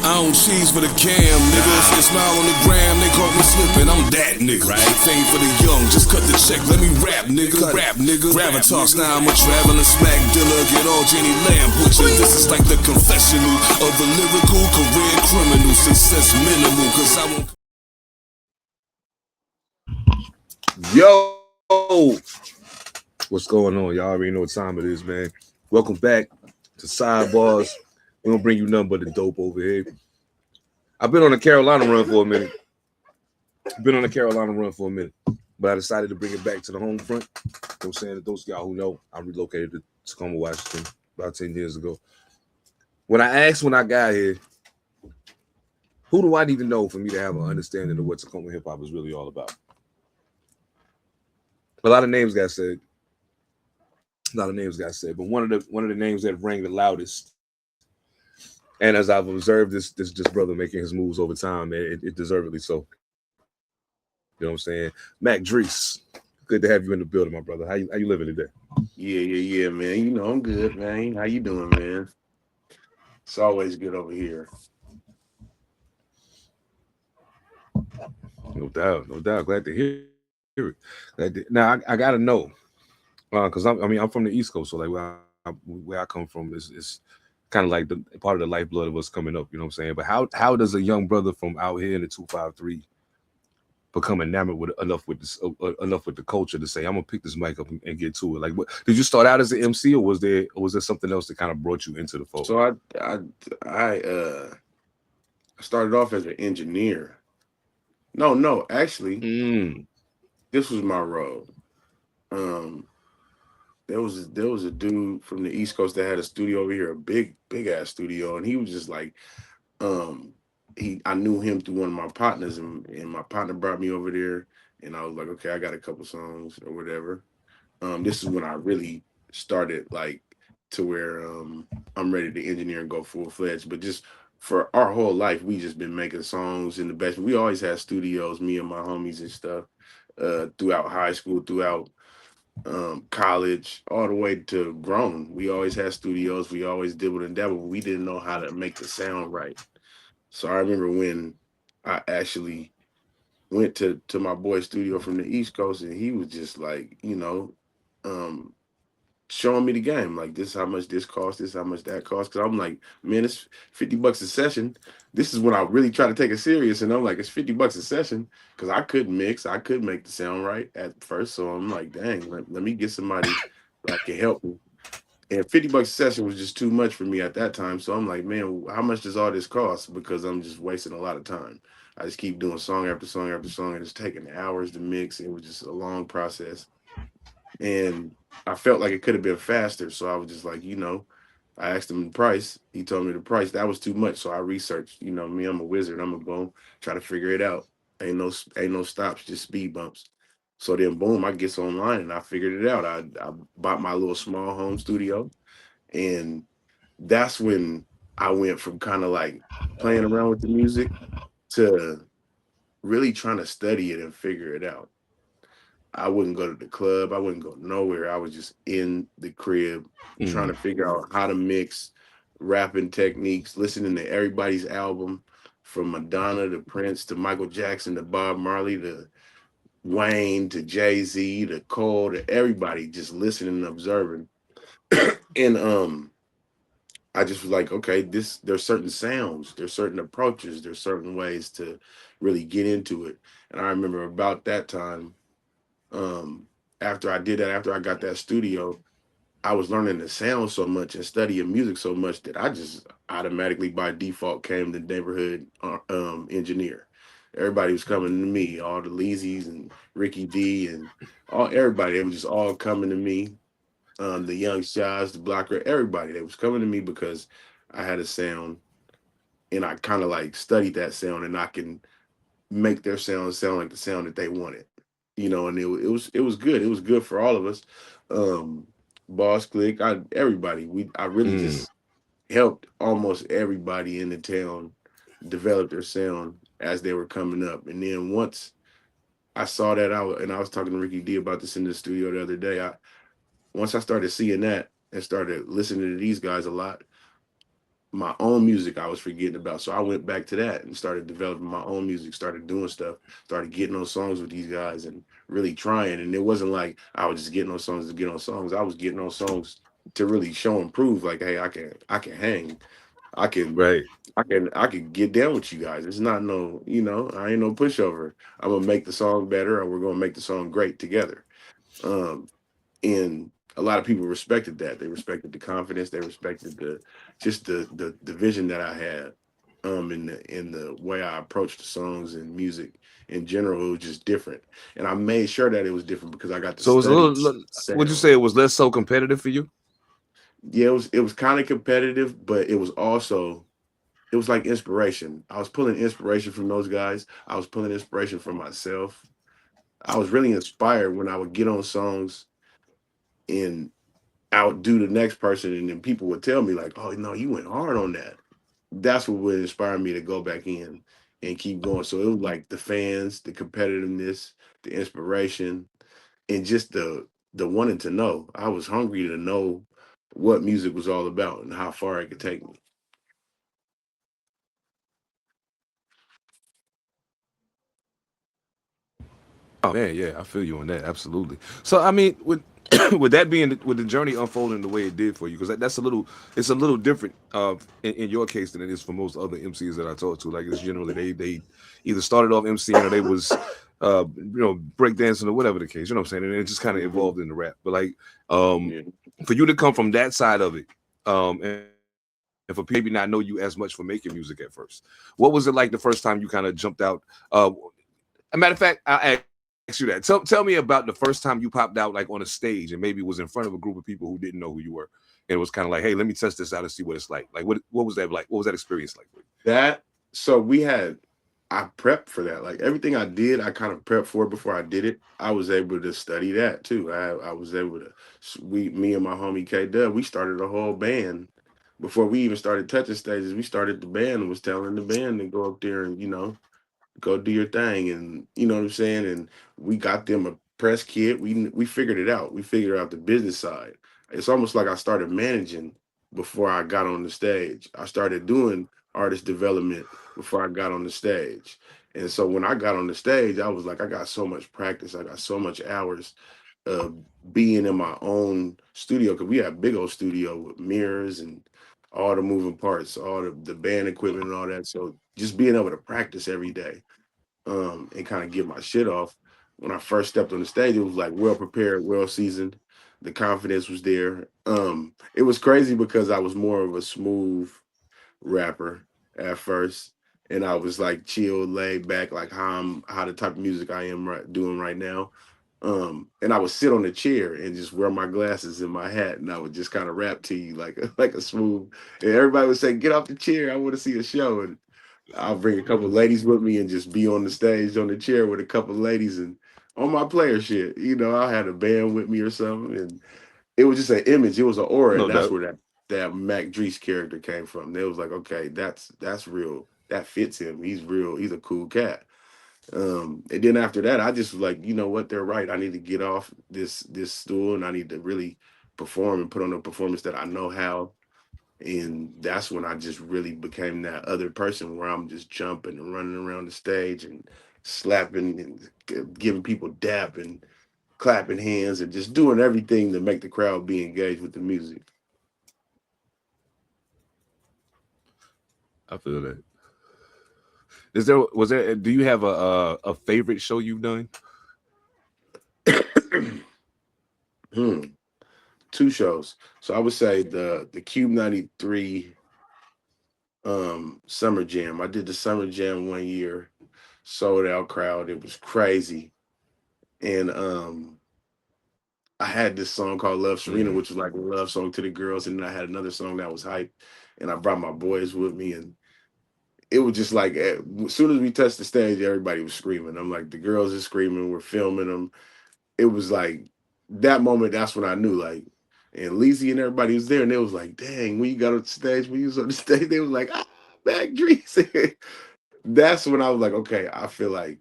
I don't cheese for the cam, nigga. If they smile on the gram, they caught me slipping. I'm that nigga. Right? Fame for the young, just cut the check. Let me rap, nigga. Rap, nigga. Gravatar, now I'm a traveling smack dealer. Get all Jenny Lamb butcher. This is like the confessional of the lyrical career criminal. Success minimal, cause I won't. Yo, what's going on? Y'all already know what time it is, man. Welcome back to Side Barz. We don't bring you nothing but the dope over here. I've been on a Carolina run for a minute. But I decided to bring it back to the home front. You know what I'm saying? Those of y'all who know, I relocated to Tacoma, Washington about 10 years ago. When I got here, who do I need to know for me to have an understanding of what Tacoma hip hop is really all about? A lot of names got said, but one of the names that rang the loudest, and as I've observed this brother making his moves over time, man, it deservedly so. You know what I'm saying? Mac Dris, good to have you in the building, my brother. How you living today? Yeah, man. You know, I'm good, man. How you doing, man? It's always good over here. No doubt. Glad to hear it. Now I gotta know, because I'm from the East Coast, so like where I come from is kind of like the part of the lifeblood of us coming up. You know what I'm saying? But how does a young brother from out here in the 253 become enamored with enough with the culture to say, I'm gonna pick this mic up and get to it? Like, what did you start out as an MC, or was there something else that kind of brought you into the fold? So I started off as an engineer. No, actually, this was my role. There was a dude from the East Coast that had a studio over here, a big ass studio, and he was just like, I knew him through one of my partners, and my partner brought me over there, and I was like, okay, I got a couple songs or whatever. This is when I really started like to where I'm ready to engineer and go full fledged. But just for our whole life, we just been making songs in the basement. We always had studios, me and my homies and stuff, throughout high school, throughout college, all the way to grown. We always had studios. We always dibbled and dabbled, but we didn't know how to make the sound right. So I remember when I actually went to my boy's studio from the East Coast, and he was just like, showing me the game. Like, this is how much this costs, this is how much that costs. Cause I'm like, man, it's $50 a session. This is when I really try to take it serious. And I'm like, it's $50 a session. Cause I could mix, I could make the sound right at first. So I'm like, dang, let me get somebody that can help me. And $50 a session was just too much for me at that time. So I'm like, man, how much does all this cost? Because I'm just wasting a lot of time. I just keep doing song after song after song, and it's taking hours to mix. It was just a long process. And I felt like it could have been faster. So I was just like, I asked him the price. He told me the price. That was too much. So I researched, me, I'm a wizard. I'm gonna go try to figure it out. Ain't no stops, just speed bumps. So then boom, I gets online and I figured it out. I bought my little small home studio. And that's when I went from kind of like playing around with the music to really trying to study it and figure it out. I wouldn't go to the club. I wouldn't go nowhere. I was just in the crib trying to figure out how to mix rapping techniques, listening to everybody's album, from Madonna to Prince to Michael Jackson to Bob Marley to Wayne to Jay-Z to Cole to everybody, just listening and observing. And I just was like, okay, there's certain sounds, there's certain approaches, there's certain ways to really get into it. And I remember about that time, after I did that, after I got that studio, I was learning the sound so much and studying music so much that I just automatically by default came the neighborhood engineer. Everybody was coming to me, all the Leezys and Ricky D and everybody. They was just all coming to me. The Young Shots, the Blocker, everybody. They was coming to me because I had a sound, and I kind of like studied that sound, and I can make their sound like the sound that they wanted. And it was good. It was good for all of us. Boss Click, everybody. I really just helped almost everybody in the town develop their sound as they were coming up. And then once I saw that out, and I was talking to Ricky D about this in the studio the other day, once I started seeing that and started listening to these guys a lot, my own music I was forgetting about. So I went back to that and started developing my own music, started doing stuff, started getting on songs with these guys and really trying. And it wasn't like I was just getting on songs to get on songs. I was getting on songs to really show and prove like, hey, I can hang. I can Right. I can get down with you guys. It's not no, I ain't no pushover. I'm gonna make the song better and we're gonna make the song great together. Um, and a lot of people respected that. They respected the confidence. They respected the vision that I had. In the way I approached the songs and music in general, it was just different. And I made sure that it was different because I got to So it was a study would you sound. say it was less so competitive for you? Yeah, it was kind of competitive, but it was like inspiration. I was pulling inspiration from those guys. I was pulling inspiration from myself. I was really inspired when I would get on songs and outdo the next person, and then people would tell me like, "Oh no, you went hard on that." That's what would inspire me to go back in and keep going. So it was like the fans, the competitiveness, the inspiration, and just the wanting to know. I was hungry to know what music was all about and how far it could take me. Oh man, yeah, I feel you on that. Absolutely. So I mean, with with that being with the journey unfolding the way it did for you, because that's a little, it's a little different in your case than it is for most other MCs that I talk to. Like it's generally they either started off MCing or they was breakdancing or whatever the case. You know what I'm saying? And it just kind of Mhm. evolved into rap. But like um Yeah. for you to come from that side of it, and for people maybe not know you as much for making music at first, what was it like the first time you kind of jumped out? A matter of fact, I'll ask you that. Tell me about the first time you popped out like on a stage and maybe it was in front of a group of people who didn't know who you were. And it was kind of like, hey, let me test this out and see what it's like. Like what was that like? What was that experience like for you? That I prepped for that. Like everything I did, I kind of prepped for it before I did it. I was able to study that too. I was able to me and my homie K Dub, we started a whole band before we even started touching stages. We started the band and was telling the band to go up there and go do your thing, and you know what I'm saying. And we got them a press kit. We figured it out. We figured out the business side. It's almost like I started managing before I got on the stage. I started doing artist development before I got on the stage. And so when I got on the stage, I was like, I got so much practice. I got so much hours of being in my own studio because we had a big old studio with mirrors and all the moving parts, all the band equipment and all that. So just being able to practice every day and kind of get my shit off. When I first stepped on the stage, it was like well prepared, well seasoned. The confidence was there. It was crazy because I was more of a smooth rapper at first, and I was like chill, laid back, like how the type of music I am doing right now. And I would sit on the chair and just wear my glasses and my hat, and I would just kind of rap to you like like a smooth. And everybody would say, "Get off the chair! I want to see a show." And I'll bring a couple ladies with me and just be on the stage on the chair with a couple ladies and on my player shit. I had a band with me or something, and it was just an image. It was an aura, No and that's doubt. where that Mac Dris character came from. They was like, okay, that's real. That fits him. He's real. He's a cool cat. And then after that, I just was like, you know what? They're right. I need to get off this stool, and I need to really perform and put on a performance that I know how. And that's when I just really became that other person where I'm just jumping and running around the stage and slapping and giving people dap and clapping hands and just doing everything to make the crowd be engaged with the music. I feel that. Do you have a favorite show you've done? Hmm. Two shows. So I would say the Cube 93 Summer Jam. I did the Summer Jam one year, sold out crowd. It was crazy. And I had this song called Love Serena, Mm. which was like a love song to the girls, and then I had another song that was hype, and I brought my boys with me, and it was just like as soon as we touched the stage, everybody was screaming. I'm like, the girls are screaming, we're filming them. It was like that moment. That's when I knew, like, and Lizzie and everybody was there, and they was like, dang, when you got on the stage, when you was on the stage, they was like, ah, back Dris. That's when I was like, okay, I feel like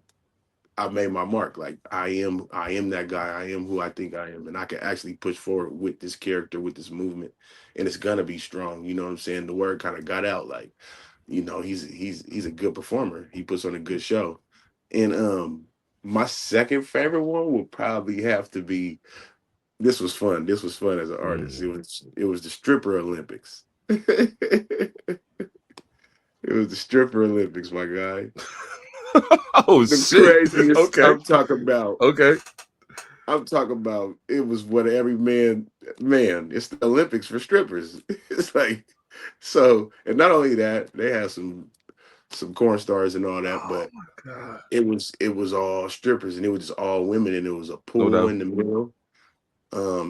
I made my mark. Like I am that guy. I am who I think I am, and I can actually push forward with this character, with this movement, and it's gonna be strong. You know what I'm saying? The word kind of got out. Like, he's a good performer. He puts on a good show, and my second favorite one would probably have to be. This was fun. This was fun as an artist. It was the stripper Olympics. It was the stripper Olympics, my guy. Oh The shit. craziest Okay. I'm talking about. Okay. I'm talking about it was what every man, it's the Olympics for strippers. It's like, so, and not only that, they had some corn stars and all that, Oh but my god. it was all strippers and it was just all women and it was a No pool doubt. in the middle.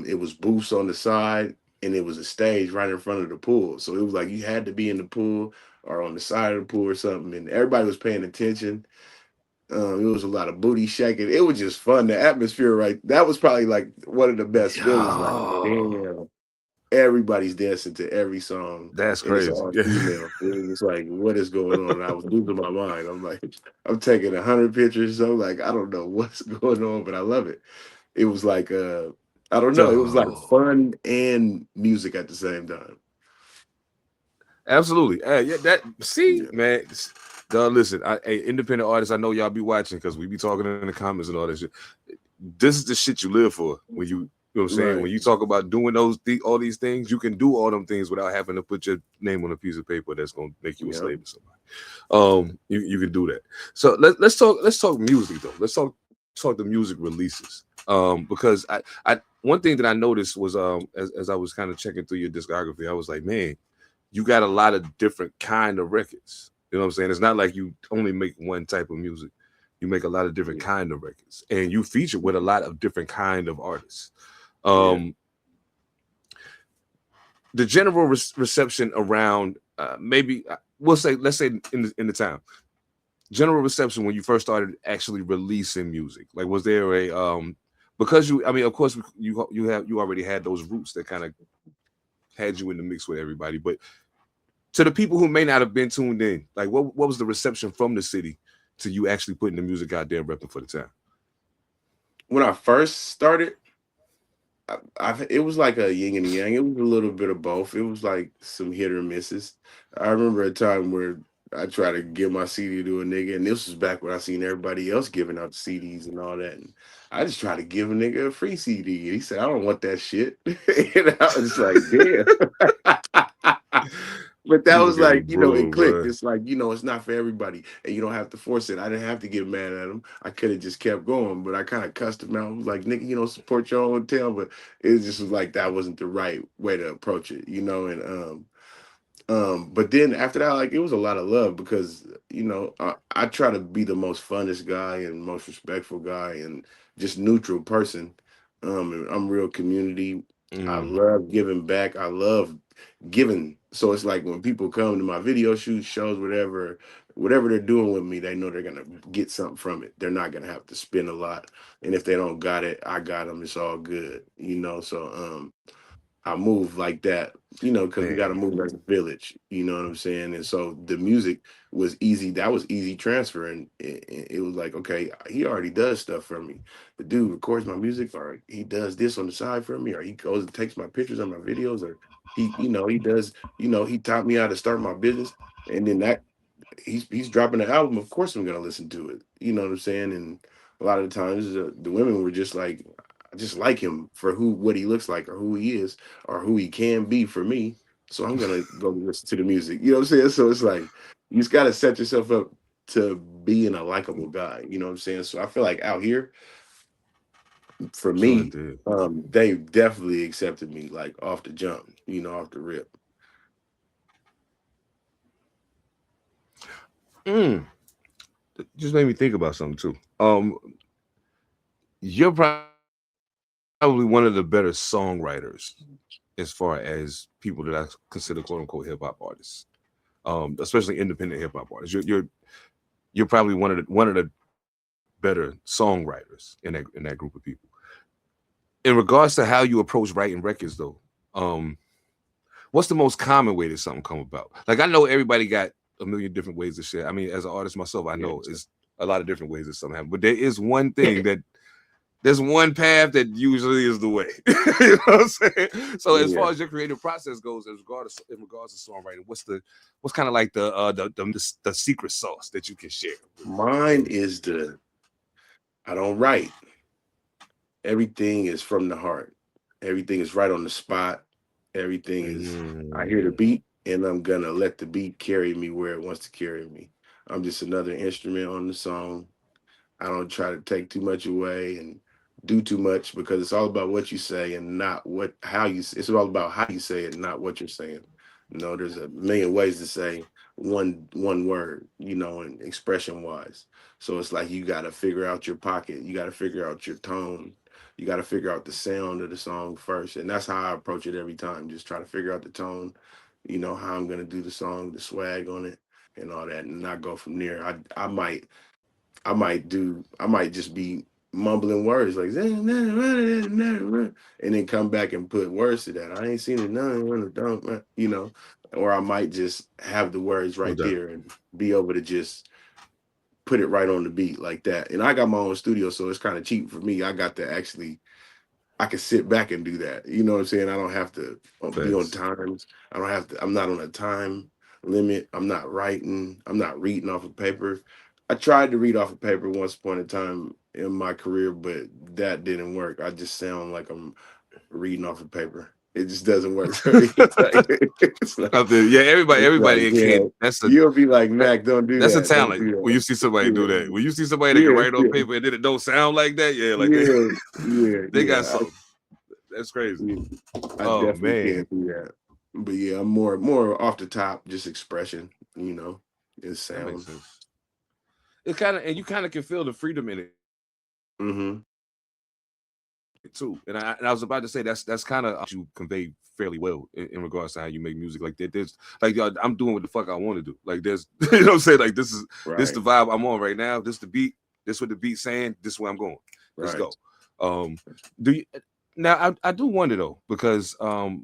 It was booths on the side and it was a stage right in front of the pool. So it was like you had to be in the pool or on the side of the pool or something, and everybody was paying attention. It was a lot of booty shaking. It was just fun. The atmosphere, right? That was probably like one of the best feelings. Like, Yo, damn, everybody's dancing to every song, that's and it's crazy. all female. It was like, what is going on? And I was losing my mind. I'm like, I'm taking 100 pictures. So like, I don't know what's going on, but I love it. It was like, I don't know. It was like Yo. fun and music at the same time. Absolutely. Yeah, that see, Yeah, man. Dog, listen, independent artists, I know y'all be watching because we be talking in the comments and all that shit. This is the shit you live for when you know what I'm saying. right. When you talk about doing all these things, you can do all them things without having to put your name on a piece of paper that's gonna make you a Yeah, slave to somebody. You can do that. So let's talk music though. Let's talk the music releases. Because I one thing that I noticed was as I was kind of checking through your discography, I was like, man, you got a lot of different kind of records. You know what I'm saying? It's not like you only make one type of music. You make a lot of different kind of records, and you feature with a lot of different kind of artists. yeah. The general reception around maybe let's say in the town, general reception when you first started actually releasing music. Like, was there a because you? I mean, of course, you already had those roots that kind of had you in the mix with everybody, but to the people who may not have been tuned in, like what was the reception from the city to you actually putting the music out there and repping for the town? When I first started, it was like a yin and a yang. It was a little bit of both. It was like some hit or misses. I remember a time where I tried to give my CD to a nigga, and this was back when I seen everybody else giving out CDs and all that. And I just tried to give a nigga a free CD. And he said, "I don't want that shit." And I was like, "Damn." But that People was can be like, it brutal, clicked. boy. It's like, it's not for everybody. And you don't have to force it. I didn't have to get mad at him. I could have just kept going, but I kind of cussed him out. I was like, nigga, support your own tail. But it just was like that wasn't the right way to approach it, and but then after that, like it was a lot of love because I try to be the most funnest guy and most respectful guy and just neutral person. And I'm real community. I love giving back. I love giving. So it's like when people come to my video shoots, shows, whatever they're doing with me, they know they're gonna get something from it. They're not gonna have to spend a lot. And if they don't got it, I got them. It's all good. So I move like that, because we got to Man, move as a village, you know what I'm saying? And so the music was easy. That was easy transfer. And it was like, okay, he already does stuff for me. The dude records my music, or he does this on the side for me, or he goes and takes my pictures on my videos, or he does, he taught me how to start my business. And then that he's dropping an album. Of course, I'm gonna listen to it. You know what I'm saying? And a lot of the times, the women were just like, I just like him for what he looks like, or who he is, or who he can be for me. So I'm gonna go listen to the music. You know what I'm saying? So it's like you just gotta set yourself up to being a likable guy. You know what I'm saying? So I feel like out here, for sure me, did. they definitely accepted me like off the jump. Off the rip. Mm. Just made me think about something too. You're probably one of the better songwriters as far as people that I consider quote unquote hip hop artists, especially independent hip hop artists. You're probably one of the better songwriters in that group of people. In regards to how you approach writing records, though, what's the most common way that something come about? Like I know everybody got a million different ways to share. I mean, as an artist myself, I know Yeah. a lot of different ways that something happens. But there is one thing that there's one path that usually is the way. You know what I'm saying? So as far as your creative process goes, in regards to songwriting, what's kind of like the secret sauce that you can share? Mine is I don't write. Everything is from the heart. Everything is right on the spot. Everything is, I hear the beat and I'm gonna let the beat carry me where it wants to carry me. I'm just another instrument on the song. I don't try to take too much away and do too much, because it's all about what you say and not how you. It's all about how you say it, not what you're saying. There's a million ways to say one word, and expression wise. So it's like you got to figure out your pocket. You got to figure out your tone. You got to figure out the sound of the song first, and that's how I approach it every time. Just try to figure out the tone. How I'm gonna do the song, the swag on it, and all that, and not go from there. I might just be mumbling words like and then come back and put words to that. I ain't seen it none, or I might just have the words right there and be able to just put it right on the beat like that. And I got my own studio, so it's kind of cheap for me. I can sit back and do that. You know what I'm saying? I don't have to be on times. I don't have to. I'm not on a time limit. I'm not writing. I'm not reading off of paper. I tried to read off of paper once upon a time in my career, but that didn't work. I just sound like I'm reading off of paper. It just doesn't work for me. Everybody can't. You'll be like, Mac, don't do that. That's a talent. When you see somebody do that, when you see somebody that can write on paper and then it don't sound like that, they got something. That's crazy. I definitely can't do that. But yeah, I'm more off the top, just expression. It sounds. It kind of, and you kind of can feel the freedom in it. Too, and I was about to say that's kind of you convey fairly well in regards to how you make music. Like there's like I'm doing what the fuck I want to do. Like there's you know what I'm saying. Like this is the vibe I'm on right now. This the beat. This what the beat's saying. This is where I'm going. Let's go. Do you now? I do wonder though, because I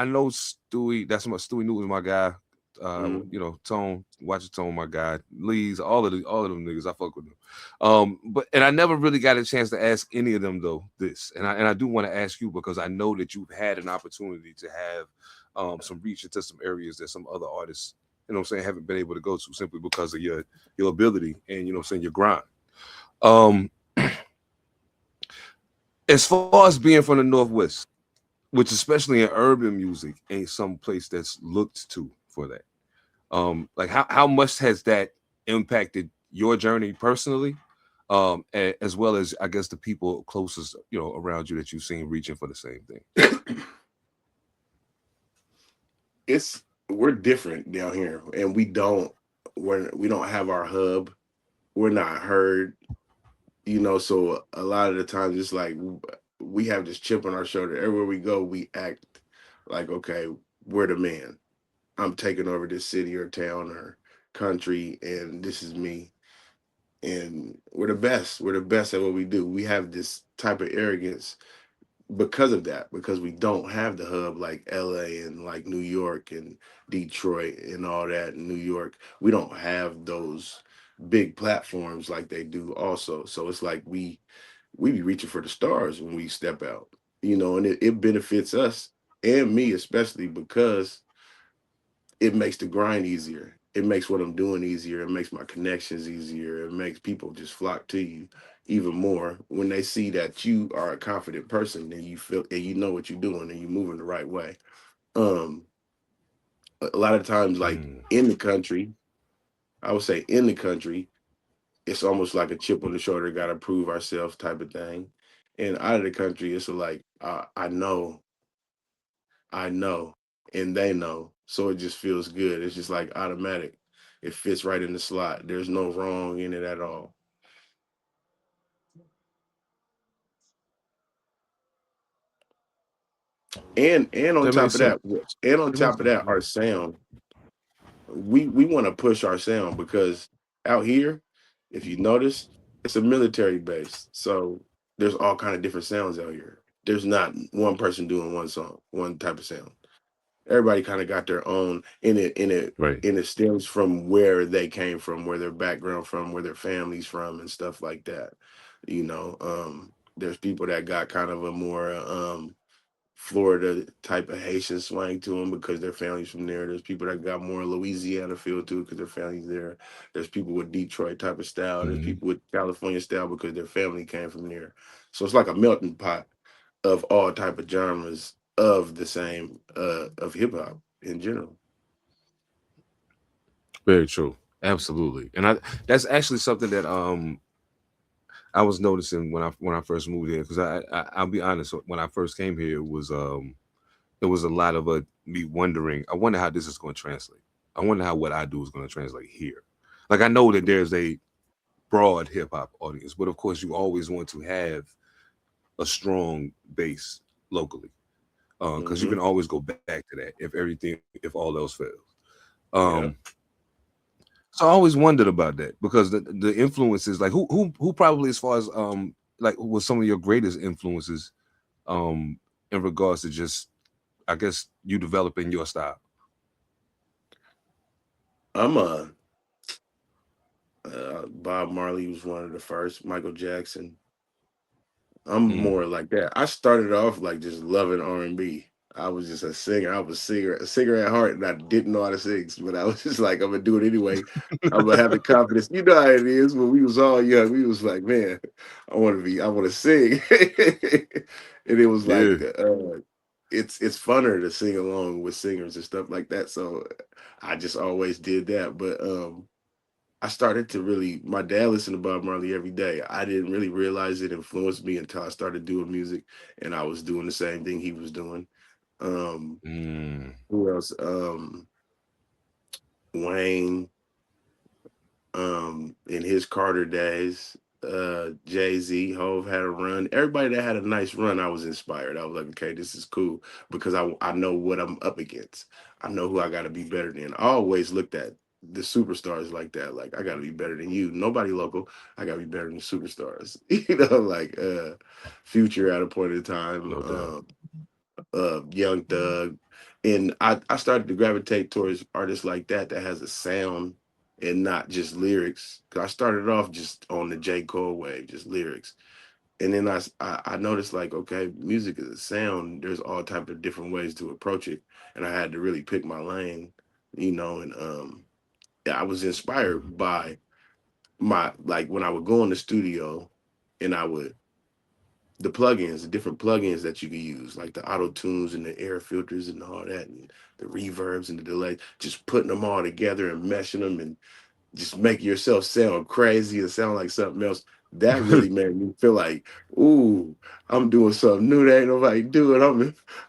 know Stewie. That's Stewie New is my guy. Tone, watch Tone, my guy, Lee's, all of them niggas, I fuck with them. But I never really got a chance to ask any of them though this, and I do want to ask you, because I know that you've had an opportunity to have some reach into some areas that some other artists, haven't been able to go to, simply because of your ability and your grind. As far as being from the Northwest, which especially in urban music ain't some place that's looked to for that. Like how much has that impacted your journey personally, as well as I guess the people closest around you that you've seen reaching for the same thing? We're different down here, and we don't have our hub. We're not heard, so a lot of the times it's like we have this chip on our shoulder. Everywhere we go, we act like, okay, we're the man. I'm taking over this city or town or country, and this is me. And we're the best. We're the best at what we do. We have this type of arrogance because of that, because we don't have the hub like LA and like New York and Detroit and all that in New York. We don't have those big platforms like they do also. So it's like we be reaching for the stars when we step out, and it benefits us and me, especially because it makes the grind easier. It makes what I'm doing easier. It makes my connections easier. It makes people just flock to you even more when they see that you are a confident person and you feel and you know what you're doing and you're moving the right way. A lot of times, like in the country, I would say in the country, it's almost like a chip on the shoulder, got to prove ourselves type of thing. And out of the country, it's like I know, and they know. So it just feels good. It's just like automatic. It fits right in the slot. There's no wrong in it at all. And on top of that, our sound. We want to push our sound because out here, if you notice, it's a military base. So there's all kind of different sounds out here. There's not one person doing one song, one type of sound. everybody kind of got their own Right. and it stems from where they came from, where their background from, where their families from, and stuff like that. You know, there's people that got kind of a more Florida type of Haitian swang to them because their family's from there. There's people that got more Louisiana feel to it because their family's there. There's people with Detroit type of style. There's Mm-hmm. people with California style because their family came from there. So it's like a melting pot of all type of genres of the same of hip hop in general. Very true. Absolutely. And that's actually something that I was noticing when I first moved here, because I'll be honest, when I first came here, it was a lot of me wondering. I wonder how this is going to translate. I wonder how what I do is going to translate here. Like, I know that there's a broad hip hop audience, but of course you always want to have a strong base locally, because you Hmm. can always go back to that if all else fails. Um, Yeah. so I always wondered about that, because the influences, like who probably, as far as like, was some of your greatest influences um in regards to just, I guess, you developing your style. I'm Bob Marley was one of the first. Michael Jackson. I'm Mm. more like that. I started off like just loving R&B. I was just a singer. I was a singer at heart, and I didn't know how to sing, but I was just like, I'm gonna do it anyway. I'm gonna have the confidence. You know how it is when we was all young. We was like, man, I want to sing, and it was Yeah. like, it's funner to sing along with singers and stuff like that. So I just always did that, but I started to really, my dad listened to Bob Marley every day. I didn't really realize it influenced me until I started doing music and I was doing the same thing he was doing. Um, Mm. who else? Wayne, in his Carter days, Jay-Z, Hove had a run. Everybody that had a nice run, I was inspired. I was like, okay, this is cool because I know what I'm up against. I know who I got to be better than. I always looked at the superstars like that. Like, I got to be better than you. Nobody local. I got to be better than the superstars. Like Future at a point in time. No doubt. Young Thug, and I started to gravitate towards artists like that has a sound and not just lyrics. 'Cause I started off just on the J. Cole wave, just lyrics, and then I noticed like, okay, music is a sound. There's all type of different ways to approach it, and I had to really pick my lane, and yeah, I was inspired by my like when I would go in the studio and I would the plugins, the different plugins that you can use, like the auto tunes and the air filters and all that, and the reverbs and the delay, just putting them all together and meshing them and just make yourself sound crazy and sound like something else. That really made me feel like, ooh, I'm doing something new that ain't nobody doing.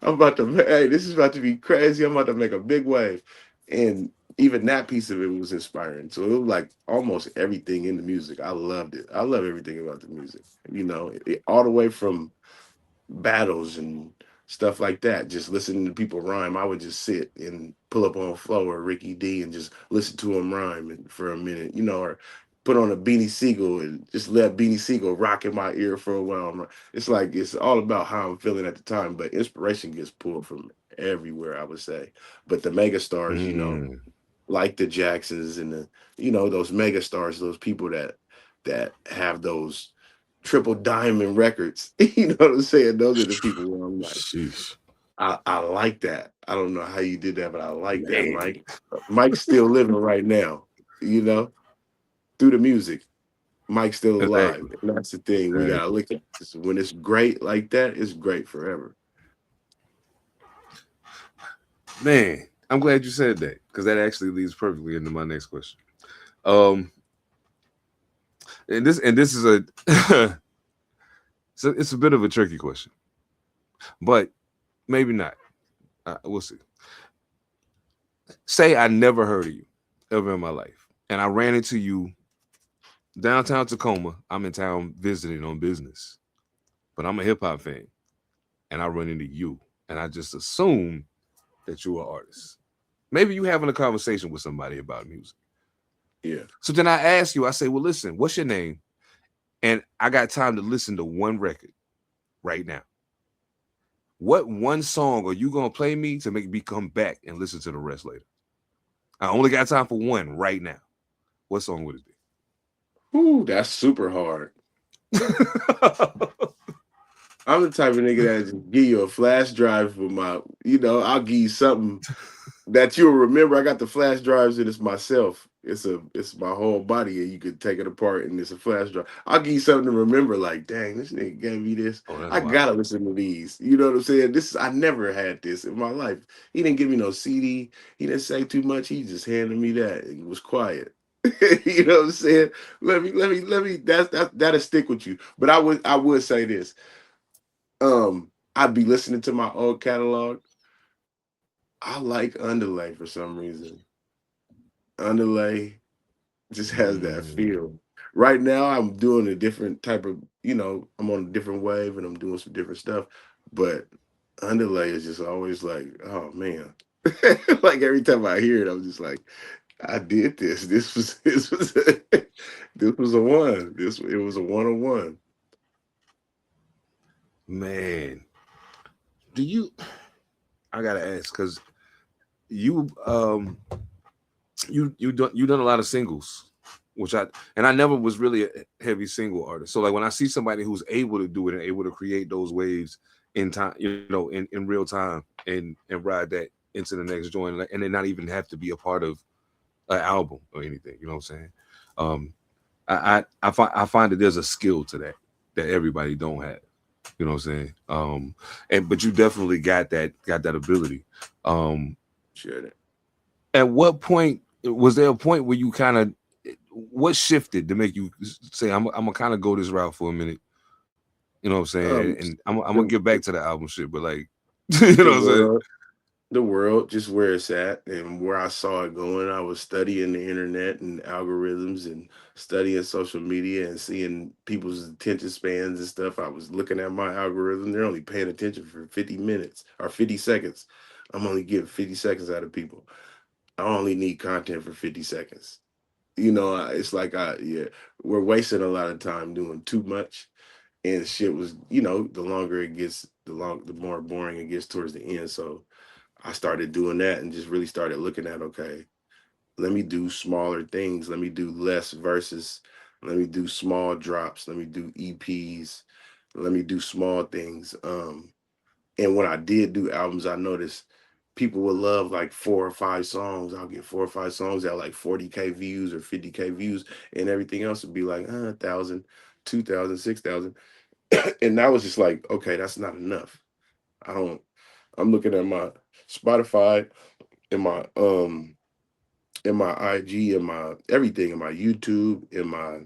I'm about to, hey, this is about to be crazy. I'm about to make a big wave. And even that piece of it was inspiring. So it was like almost everything in the music. I loved it. I love everything about the music. All the way from battles and stuff like that. Just listening to people rhyme, I would just sit and pull up on Flo or Ricky D and just listen to him rhyme for a minute, or put on a Beanie Siegel and just let Beanie Siegel rock in my ear for a while. It's like it's all about how I'm feeling at the time, but inspiration gets pulled from everywhere, I would say. But the mega stars, Mm. like the Jacksons and those mega stars, those people that have those triple diamond records. You know what I'm saying? Those are the people where I'm like, Sheesh. I like that. I don't know how you did that, but I like that, Man. Mike. Mike's still living right now, through the music. Mike's still alive. Exactly. And that's the thing we gotta Exactly. look at. When it's great like that, it's great forever. Man, I'm glad you said that, because that actually leads perfectly into my next question. Um, and this is it's a bit of a tricky question, but maybe not. We'll see. Say I never heard of you ever in my life, and I ran into you downtown Tacoma. I'm in town visiting on business, but I'm a hip hop fan, and I run into you, and I just assume that you're an artist. Maybe you having a conversation with somebody about music. Yeah. So then I ask you, I say, well, listen, what's your name? And I got time to listen to one record right now. what one song are you gonna play me to make me come back and listen to the rest later? I only got time for one right now. What song would it be? Ooh, that's super hard. I'm the type of nigga that just give you a flash drive for my, I'll give you something that you'll remember. I got the flash drives and it's myself. It's my whole body, and you could take it apart and it's a flash drive. I'll give you something to remember, like, dang, this nigga gave me this. Oh, that's I wild. gotta listen to these. You know what I'm saying? I never had this in my life. He didn't give me no CD. He didn't say too much. He just handed me that. He was quiet. You know what I'm saying? Let me. That'll stick with you. But I would say this. I'd be listening to my old catalog. I like Underlay for some reason. Underlay just has that feel. Right now, I'm doing a different type of, I'm on a different wave and I'm doing some different stuff. But Underlay is just always like, oh man. Like every time I hear it, I'm just like, I did this. This was this was this was a one. It was a 101. Man, I gotta ask, because you done a lot of singles, which I never was really a heavy single artist. So like when I see somebody who's able to do it and able to create those waves in time, in real time, and ride that into the next joint, and then not even have to be a part of an album or anything, you know what I'm saying? I find that there's a skill to that everybody don't have. You know what I'm saying? But you definitely got that ability. Sure. At what point was there a point where you kind of, what shifted to make you say, I'm gonna kind of go this route for a minute? You know what I'm saying? And I'm gonna get back to the album shit, but like, you know what I'm saying? The world, just where it's at and where I saw it going. I was studying the internet and algorithms and studying social media and seeing people's attention spans and stuff. I was looking at my algorithm. They're only paying attention for 50 minutes or 50 seconds. I'm only getting 50 seconds out of people. I only need content for 50 seconds. It's like, we're wasting a lot of time doing too much. And shit was, the longer it gets, the more boring it gets towards the end. So I started doing that and just really started looking at, okay, let me do smaller things. Let me do less verses. Let me do small drops. Let me do EPs. Let me do small things. And when I did do albums, I noticed people would love like 4 or 5 songs. I'll get 4 or 5 songs at like 40K views or 50K views, and everything else would be like 1,000, 2,000, 6,000. And that was just like, okay, that's not enough. I'm looking at my Spotify and my IG and my everything, in my YouTube, in my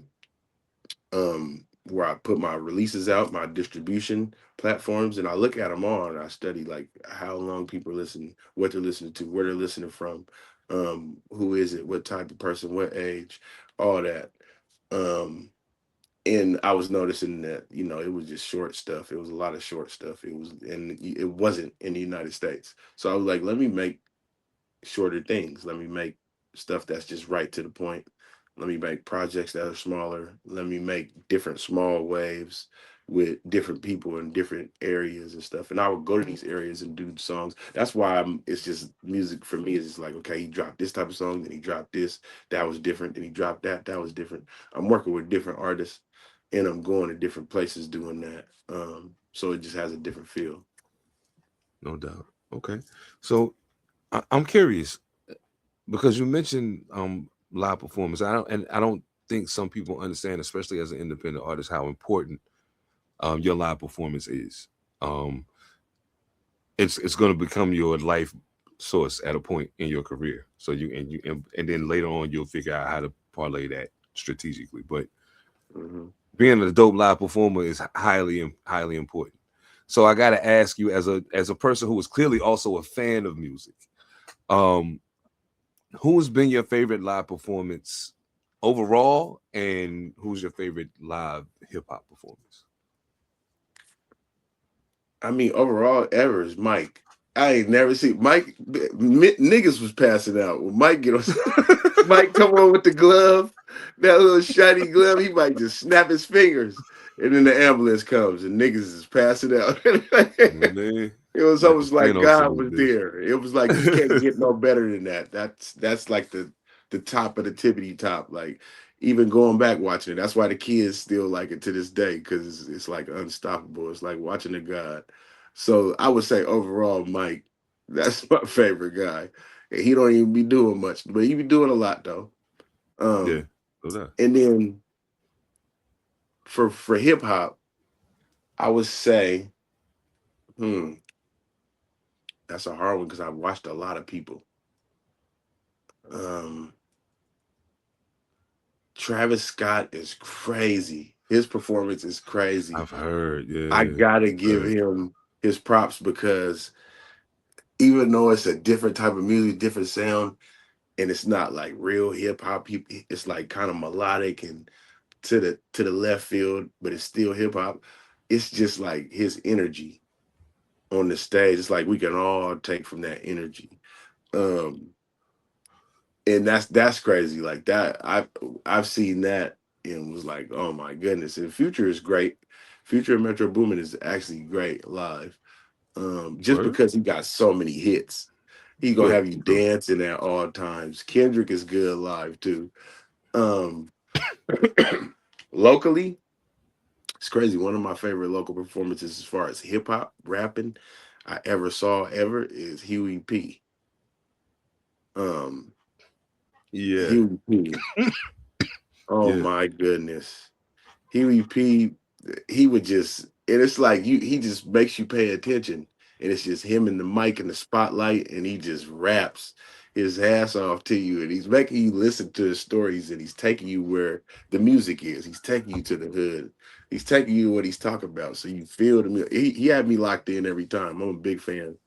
where I put my releases out, my distribution platforms, and I look at them all and I study like how long people listen, what they're listening to, where they're listening from, who is it, what type of person, what age, all that. And I was noticing that, it was just short stuff. It was a lot of short stuff. It wasn't in the United States. So I was like, let me make shorter things. Let me make stuff that's just right to the point. Let me make projects that are smaller. Let me make different small waves with different people in different areas and stuff. And I would go to these areas and do songs. That's why it's just music for me. It's just like, okay, he dropped this type of song, then he dropped this. That was different. Then he dropped that. That was different. I'm working with different artists and I'm going to different places doing that. So it just has a different feel. No doubt. Okay. So I'm curious, because you mentioned live performance. I don't think some people understand, especially as an independent artist, how important your live performance is. It's going to become your life source at a point in your career. So and then later on you'll figure out how to parlay that strategically. But being a dope live performer is highly important. So I got to ask you, as a person who is clearly also a fan of music, who's been your favorite live performance overall, and who's your favorite live hip hop performance? I mean, overall, ever is Mike. I ain't never seen Mike. Niggas was passing out. When Mike get on, Mike come on with the glove, that little shiny glove. He might just snap his fingers, and then the ambulance comes, and niggas is passing out. It was Like the almost like Thanos God of was this. there. It was like you can't get no better than that. That's like the top of the tippity top. Like even going back watching it, that's why the kids still like it to this day because it's like unstoppable. It's like watching a God. So I would say overall, Mike, that's my favorite guy. And he don't even be doing much, but he be doing a lot though. Yeah. Um, So that. and then for hip hop, I would say, hmm, that's a hard one because I've watched a lot of people. Um, Travis Scott is crazy. His performance is crazy. I've heard. I Yeah. gotta give Heard. him his props because even though it's a different type of music, different sound, and it's not like real hip hop, it's like kind of melodic and to the left field, but it's still hip hop. It's just like his energy on the stage. It's like we can all take from that energy. Um, and that's crazy. Like that, I've seen that and was like, oh my goodness. And Future is great. Future and Metro Boomin is actually great live. Just Word? because he got so many hits, he's gonna Yeah. have you True. dancing at all times. Kendrick is good live too. Um, locally, it's crazy. One of my favorite local performances as far as hip hop rapping I ever saw ever is Huey P. Um, Yeah. Huey P. Oh Yeah. my goodness. Huey P, he would just, and it's like he just makes you pay attention. And it's just him and the mic and the spotlight, and he just raps his ass off to you. And he's making you listen to his stories, and he's taking you where the music is. He's taking you to the hood. He's taking you what he's talking about. So you feel the music. He had me locked in every time. I'm a big fan.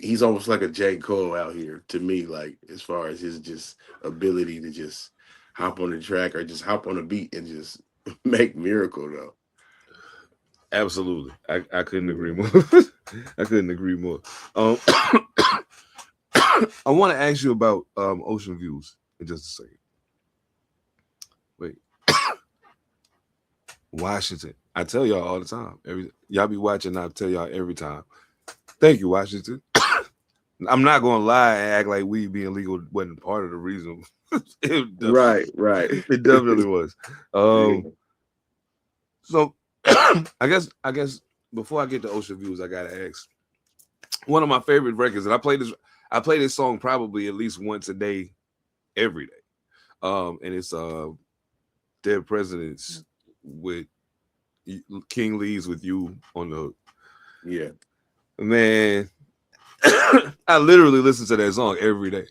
He's almost like a J. Cole out here to me, like as far as his just ability to just hop on the track or just hop on a beat and just make miracle though. Absolutely. I couldn't agree Yeah. more. I couldn't agree more. Um, I want to ask you about ocean views in just a second. Wait, Washington. I tell y'all all the time. Y'all be watching. I tell y'all every time. Thank you, Washington. I'm not gonna lie and act like weed being legal wasn't part of the reason. it definitely, Right, right. it definitely was. Yeah. So I guess before I get to ocean views, I gotta ask one of my favorite records, and I play this song probably at least once a day, every day. And it's Dead Presidents with King Lee's with You on the hook. Yeah. Man, I literally listen to that song every day.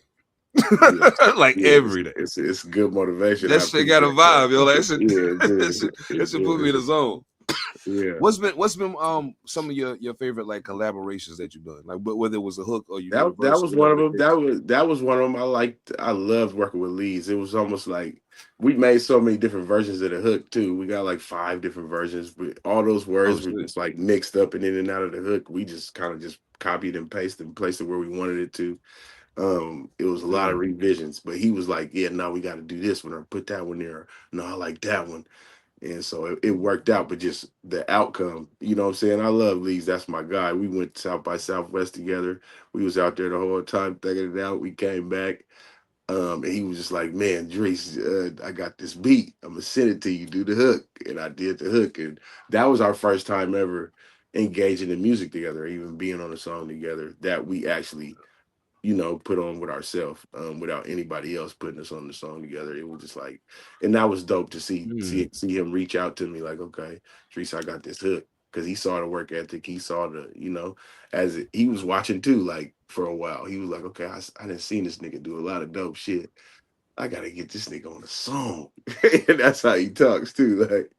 Yeah. Like Yeah. every day. It's good motivation. That I shit got a appreciate that. vibe, yo. That shit, Yeah, it do. that It shit put me in the do. zone. Yeah. What's been some of your favorite like collaborations that you've done? Like whether it was a hook or you did a That verse or was one whatever of the them. case. That was one of them. I loved working with Leeds. It was almost like we made so many different versions of the hook too. We got like 5 different versions, but all those Oh words were shit. just like mixed up and in and out of the hook. We just kind of just copied and pasted and placed it where we wanted it to. It was a lot of Mm. revisions, but he was like, "Yeah, no, we got to do this one or put that one there. No, I like that one." And so it worked out, but just the outcome, you know what I'm saying? I love Leeds. That's my guy. We went South by Southwest together. We was out there the whole time thinking it out. We came back. And he was just like, man, Dris, I got this beat. I'm gonna send it to you. Do the hook. And I did the hook. And that was our first time ever engaging in music together, even being on a song together that we actually put on with ourselves without anybody else putting us on the song together. It was just like, and that was dope to see Mm. him reach out to me like, okay, Teresa, I got this hook because he saw the work ethic. He saw he was watching too, like for a while. He was like, okay, I didn't seen this nigga do a lot of dope shit. I gotta get this nigga on a song, and that's how he talks too. Like,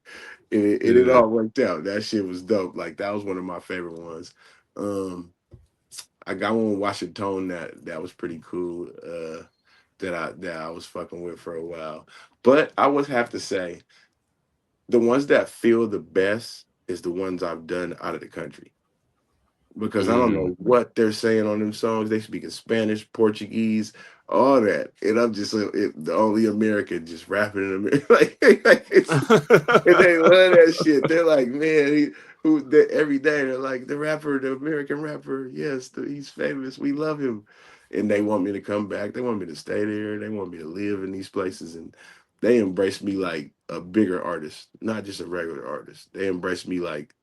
it Yeah. all worked out. That shit was dope. Like that was one of my favorite ones. I got one with Washington that was pretty cool. That I was fucking with for a while. But I would have to say the ones that feel the best is the ones I've done out of the country. Because I don't Mm. know what they're saying on them songs. They speak in Spanish, Portuguese, all that. And I'm just the only American just rapping in America. And they love that shit. They're like, man, who that every day they're like the rapper, the American rapper. Yes, he's famous. We love him, and they want me to come back. They want me to stay there. They want me to live in these places, and they embrace me like a bigger artist, not just a regular artist. They embrace me like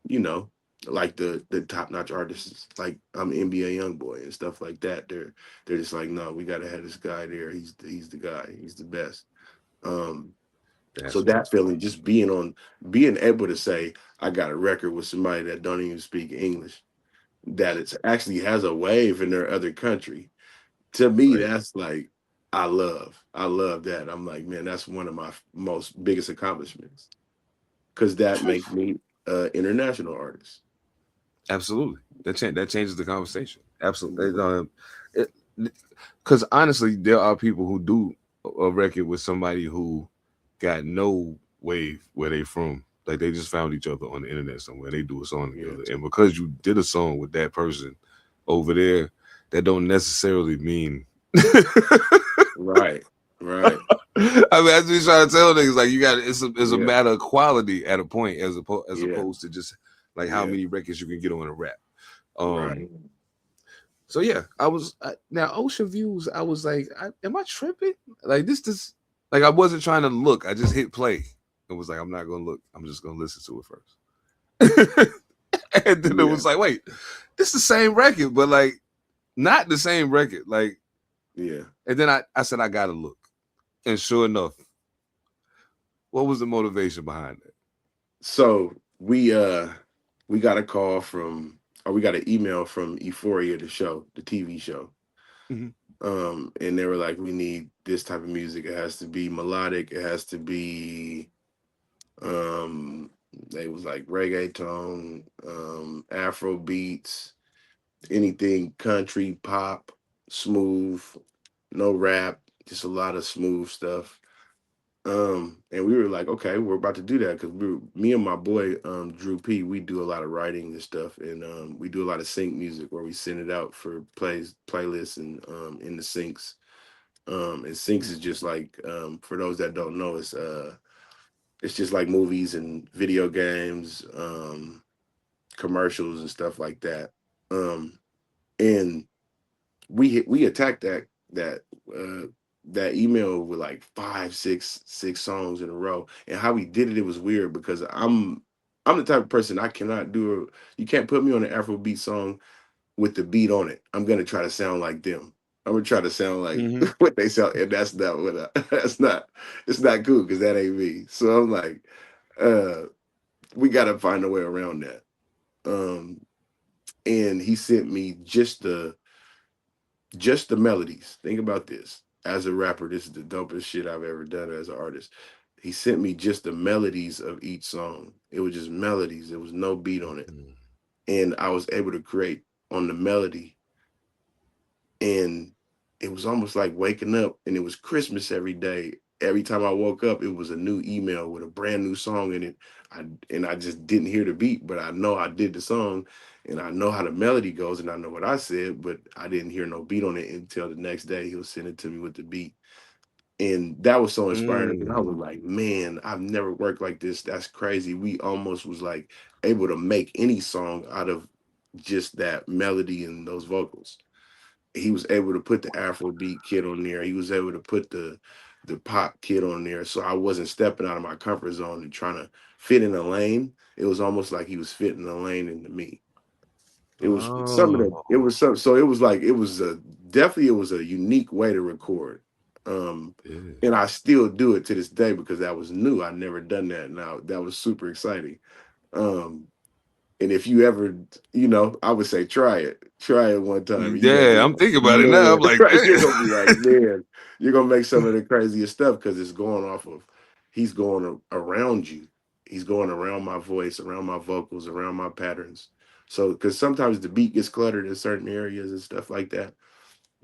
you know, like the top notch artists, like I'm NBA young boy and stuff like that. They're just like, no, we gotta have this guy there. He's the guy. He's the best. Um, so That's that what's feeling, just being able to say I got a record with somebody that don't even speak English, that it's actually has a wave in their other country. To me, right. that's like I love that. I'm like, man, that's one of my most biggest accomplishments because that makes me international artist. Absolutely. That changes the conversation. Absolutely. Because honestly, there are people who do a record with somebody who got no wave where they from. Like they just found each other on the internet somewhere. They do a song Yeah. together, and because you did a song with that person over there, that don't necessarily mean. Right. Right. I mean, that's what he's trying to tell niggas. Like you got it's a Yeah. matter of quality at a point, as Yeah. opposed to just like how Yeah. many records you can get on a rap. Right. So yeah, now Ocean Views. I was like, am I tripping? Like this, like I wasn't trying to look. I just hit play. It was like I'm not gonna look. I'm just gonna listen to it first. And then it Yeah. was like, wait, this the same record, but like not the same record. Like, Yeah. and then I said I gotta look, and sure enough, what was the motivation behind it? So we got a call from or we got an email from Euphoria, the show, the TV show. Mm-hmm. And they were like, we need this type of music. It has to be melodic. It has to be um they was like reggaeton, Afro beats, anything country, pop, smooth, no rap, just a lot of smooth stuff. And we were like, okay, we're about to do that because me and my boy, Drew P, we do a lot of writing and stuff, and we do a lot of sync music where we send it out for playlists, and in the syncs. And syncs is just like, for those that don't know, it's just like movies and video games, commercials and stuff like that. Um, and we attacked that uh that email with like six songs in a row. And how we did it, it was weird because I'm the type of person I cannot do you can't put me on an Afrobeat song with the beat on it. I'm gonna try to sound like them. I'm gonna try to sound like Mm-hmm. what they sound, and that's not what that's not it's not cool because that ain't me. So I'm like, uh we gotta find a way around that. Um and he sent me just the melodies. Think about this. As a rapper, this is the dopest shit I've ever done as an artist. He sent me just the melodies of each song. It was just melodies. There was no beat on it. And I was able to create on the melody. And it was almost like waking up and it was Christmas every day. Every time I woke up, it was a new email with a brand new song in it. I just didn't hear the beat, but I know I did the song and I know how the melody goes and I know what I said, but I didn't hear no beat on it until the next day. He'll send it to me with the beat. And that was so inspiring. And I was like, man, I've never worked like this. That's crazy. We almost was like able to make any song out of just that melody and those vocals. He was able to put the Afrobeat kid on there. He was able to put the pop kid on there. So I wasn't stepping out of my comfort zone and trying to fit in a lane. It was almost like he was fitting a lane into me. It was some of the it Oh, was some so it was like it was a definitely it was a unique way to record. yeah. And I still do it to this day because that was new. I'd never done that. Now that was super exciting. Um and if you ever, I would say try it. Try it one time. You're gonna be Yeah, I'm like, thinking about it now. man, I'm like, right? You're gonna be like, damn. man, you're gonna make some of the craziest stuff because it's going off of he's going around you. He's going around my voice, around my vocals, around my patterns. So because sometimes the beat gets cluttered in certain areas and stuff like that.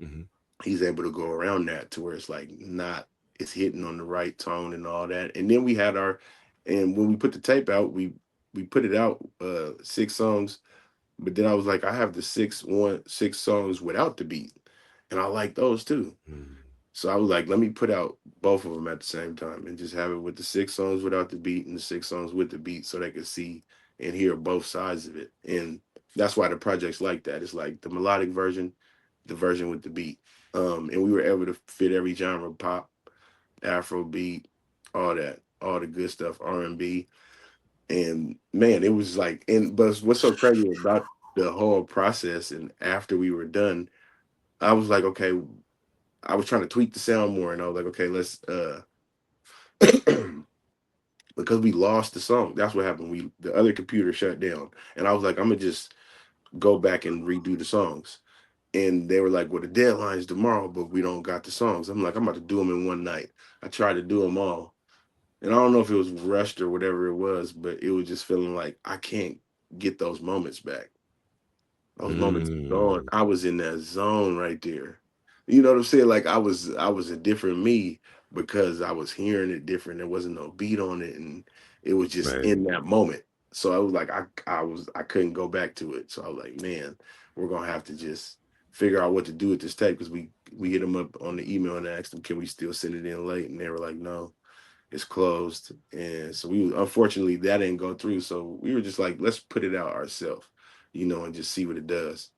Mhm. He's able to go around that to where it's like not it's hitting on the right tone and all that. And then we had and when we put the tape out, we put it out 6 songs, but then I was like, I have the 6 songs without the beat, and I like those too. Mm. So I was like, let me put out both of them at the same time and just have it with the 6 songs without the beat and the 6 songs with the beat, so they could see and hear both sides of it. And that's why the project's like that. It's like the melodic version, the version with the beat. And we were able to fit every genre: pop, Afro beat, all that, all the good stuff, R&B. And man, it was like, and but what's so crazy about the whole process, and after we were done, I was like, okay, I was trying to tweak the sound more, and I was like, okay, let's because we lost the song. That's what happened. The other computer shut down, and I was like, I'm gonna just go back and redo the songs. And they were like, well, the deadline's tomorrow, but we don't got the songs. I'm like, I'm about to do them in one night. I tried to do them all, and I don't know if it was rushed or whatever it was, but it was just feeling like I can't get those moments back. Those moments are gone. Mm, I was in that zone right there. You know what I'm saying? Like I was a different me because I was hearing it different. There wasn't no beat on it, and it was just man. in that moment. So I was like, I couldn't go back to it. So I was like, man, we're gonna have to just figure out what to do with this tape, because we hit them up on the email and asked them, can we still send it in late? And they were like, no, it's closed. And so unfortunately that didn't go through. So we were just like, let's put it out ourselves, and just see what it does.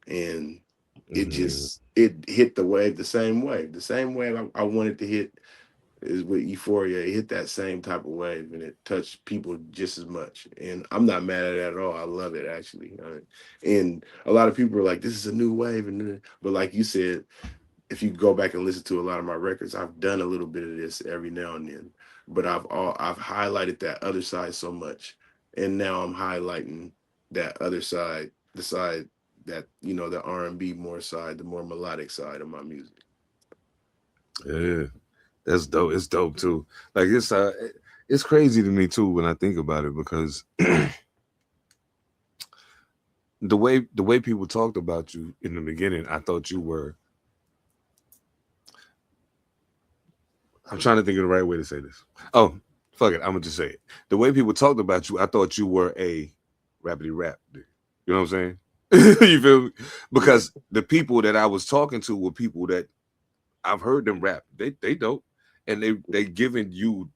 And Mhm. it hit the wave the same way I wanted to hit is with Euphoria. It hit that same type of wave, and it touched people just as much. And I'm not mad at it at all. I love it, actually. And a lot of people are like, this is a new wave, but like you said, if you go back and listen to a lot of my records, I've done a little bit of this every now and then, but I've highlighted that other side so much, and now I'm highlighting that other side, the side that the R&B more side, the more melodic side of my music. Yeah, that's dope. It's dope too. Like it's crazy to me too when I think about it, because the way people talked about you in the beginning, I thought you were. I'm trying to think of the right way to say this. Oh, fuck it, I'm gonna just say it. The way people talked about you, I thought you were a rapidy rap dude. You know what I'm saying? You feel me? Yeah, Because the people that I was talking to were people that I've heard them rap. They dope, and they giving you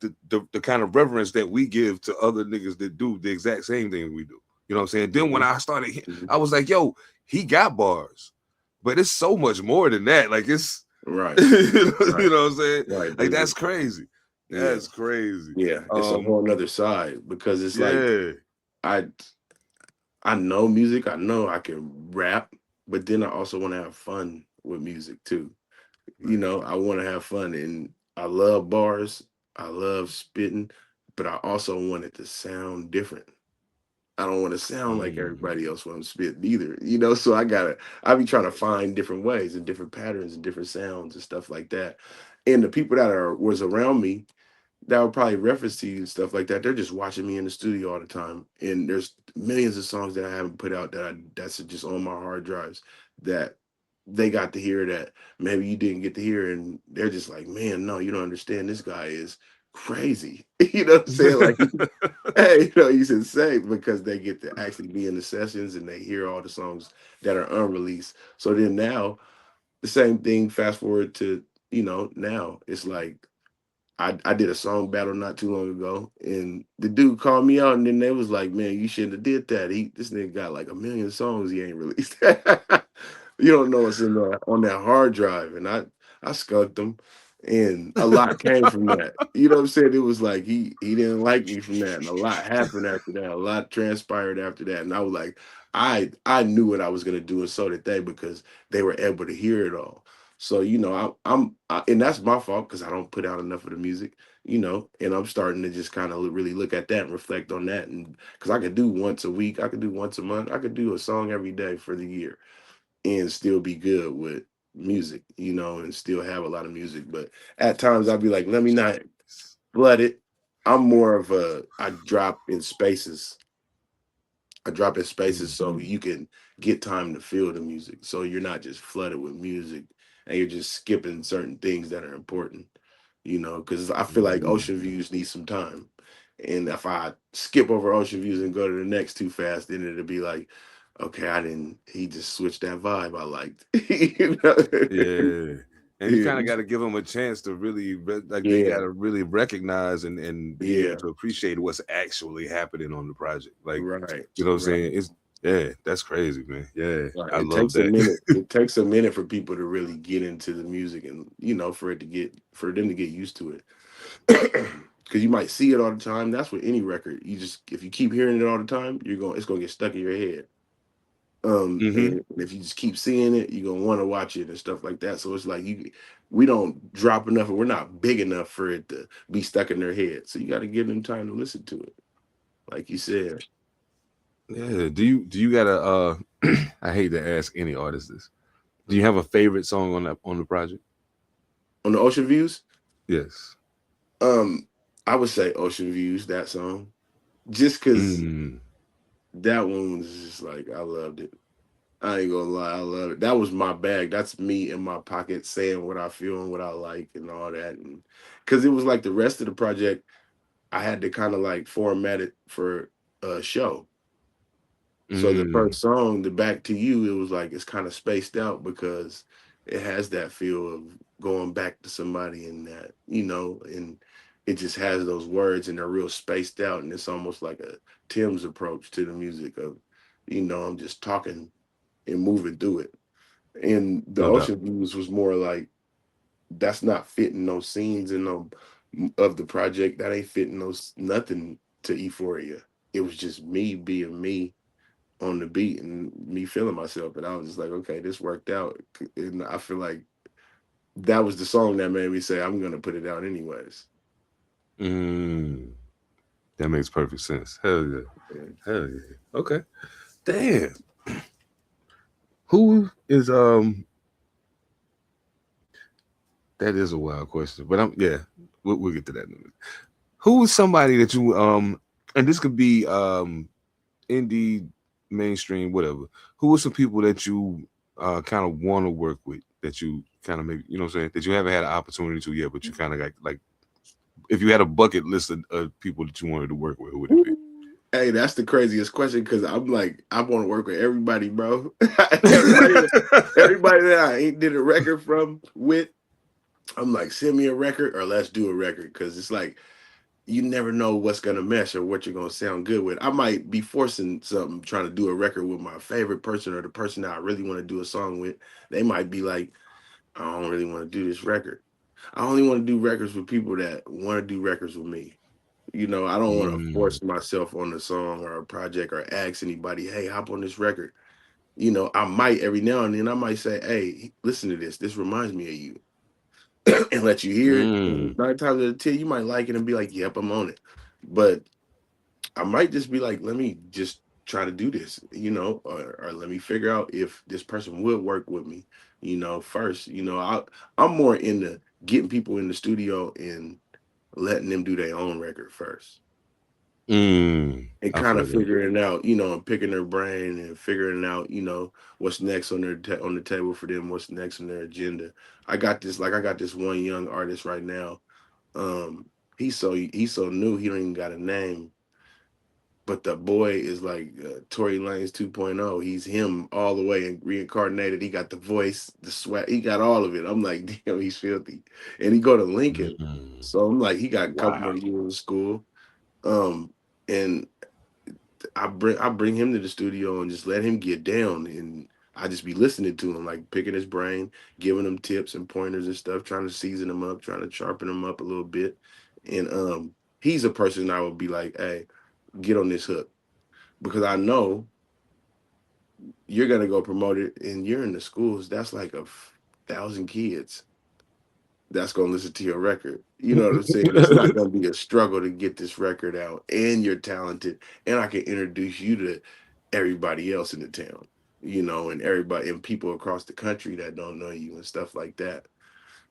the kind of reverence that we give to other niggas that do the exact same thing we do. You know what I'm saying? Then when hmm I started, hmm I was like, yo, he got bars, but it's so much more than that. Like it's, right, you right, know what I'm saying? right. Like There's that's crazy. yeah, That's crazy. yeah. It's a whole nother side, because it's like Yeah. I I know music. I know I can rap, but then I also want to have fun with music too. I want to have fun, and I love bars. I love spitting, but I also want it to sound different. I don't want to sound like Mhm. everybody else when I'm spitting either. So I be trying to find different ways and different patterns and different sounds and stuff like that. And the people that was around me that would probably reference to you and stuff like that, they're just watching me in the studio all the time. And there's millions of songs that I haven't put out that's just on my hard drives that they got to hear that maybe you didn't get to hear, and they're just like, man, no, you don't understand. This guy is crazy. You know what I'm saying? Like, hey, he's insane, because they get to actually be in the sessions and they hear all the songs that are unreleased. So then now the same thing, fast forward to, now it's like I did a song battle not too long ago, and the dude called me out, and then they was like, "Man, you shouldn't have did that. This nigga got like a million songs he ain't released. You don't know what's in there on that hard drive." And I skunked him, and a lot came from that. You know what I'm saying? It was like he didn't like me from that, and a lot happened after that. A lot transpired after that, and I was like, I knew what I was gonna do, and so did they, because they were able to hear it all. So and that's my fault, because I don't put out enough of the music, and I'm starting to just kind of really look at that and reflect on that, and because I could do once a week, I could do once a month, I could do a song every day for the year, and still be good with music, and still have a lot of music. But at times I'd be like, let me not flood it. I'm more of I drop in spaces. I drop in spaces Mhm. so you can get time to feel the music. So you're not just flooded with music and you're just skipping certain things that are important, because I feel like Mhm. ocean views need some time. And if I skip over ocean views and go to the next too fast, then it'll be like, okay, he just switched that vibe I liked. you know? Yeah. And you kind of got to give them a chance to really, like, they got Yeah, to really recognize and be able yeah, to appreciate what's actually happening on the project. Like, right, you know what I'm right. saying? Yeah, that's crazy, man. Yeah, Right. I It love takes a that. minute. It takes a minute for people to really get into the music, and for them to get used to it. Because you might see it all the time. That's with any record. You just if you keep hearing it all the time, it's gonna get stuck in your head. Hmm. And if you just keep seeing it, you're gonna want to watch it and stuff like that. So it's like we don't drop enough, and we're not big enough for it to be stuck in their head. So you got to give them time to listen to it, like you said. Yeah. Do you got a? I hate to ask any artist this. Do you have a favorite song on the project? On the Ocean Views, Yes. um, I would say Ocean Views, that song, just because Mm. that one was just like I loved it. I ain't gonna lie, I love it. That was my bag. That's me in my pocket saying what I feel and what I like and all that. And because it was like the rest of the project, I had to kind of like format it for a show. So the Mm. first song, the Back to You, it was like it's kind of spaced out because it has that feel of going back to somebody and that, and it just has those words and they're real spaced out. And it's almost like a Tim's approach to the music of, I'm just talking and moving through it. And the No doubt. Ocean Views was more like that's not fitting those scenes and no of the project. That ain't fitting those nothing to Euphoria. It was just me being me on the beat and me feeling myself. And I was just like, okay, this worked out. And I feel like that was the song that made me say, I'm gonna put it out anyways. Mm. That makes perfect sense. Hell yeah. Yeah. Hell yeah. Okay. Damn. Who is That is a wild question, but we'll get to that in a minute. Who is somebody that you and this could be indie, mainstream, whatever. Who are some people that you kind of want to work with that you kind of maybe, you know what I'm saying, that you haven't had an opportunity to yet, but you kind of got like, if you had a bucket list of people that you wanted to work with, who would it be? Hey, that's the craziest question because I'm like, I want to work with everybody, bro. everybody, everybody that I ain't did a record with, I'm like, send me a record or let's do a record because it's like you never know what's gonna mesh or what you're gonna sound good with. I might be forcing something, trying to do a record with my favorite person or the person that I really want to do a song with. They might be like, I don't really want to do this record. I only want to do records with people that want to do records with me. I don't want to Mm, force myself on a song or a project or ask anybody, hey, hop on this record. I might every now and then I might say, hey, listen to this. This reminds me of you. And let you hear it. And mm, 9 times out of 10, you might like it and be like, yep, I'm on it. But I might just be like, let me just try to do this, or let me figure out if this person would work with me, first. I'm more into getting people in the studio and letting them do their own record first mm. and I kind feel of that. figuring out, and picking their brain and figuring out, what's next on on the table for them, what's next on their agenda. I got this one young artist right now. He's so new, he don't even got a name, but the boy is like Tory Lanez 2.0. He's him all the way and reincarnated. He got the voice, the swag, he got all of it. I'm like, damn, he's filthy. And he go to Lincoln. Mm. So I'm like, he got a couple Wow. more years of school. And I bring him to the studio and just let him get down and I just be listening to him, like picking his brain, giving him tips and pointers and stuff, trying to season him up, trying to sharpen him up a little bit. And he's a person I would be like, hey, get on this hook because I know you're gonna go promote it and you're in the schools. That's like 1,000 kids that's gonna listen to your record. You know what I'm saying? It's not gonna be a struggle to get this record out, and you're talented, and I can introduce you to everybody else in the town, and everybody and people across the country that don't know you and stuff like that.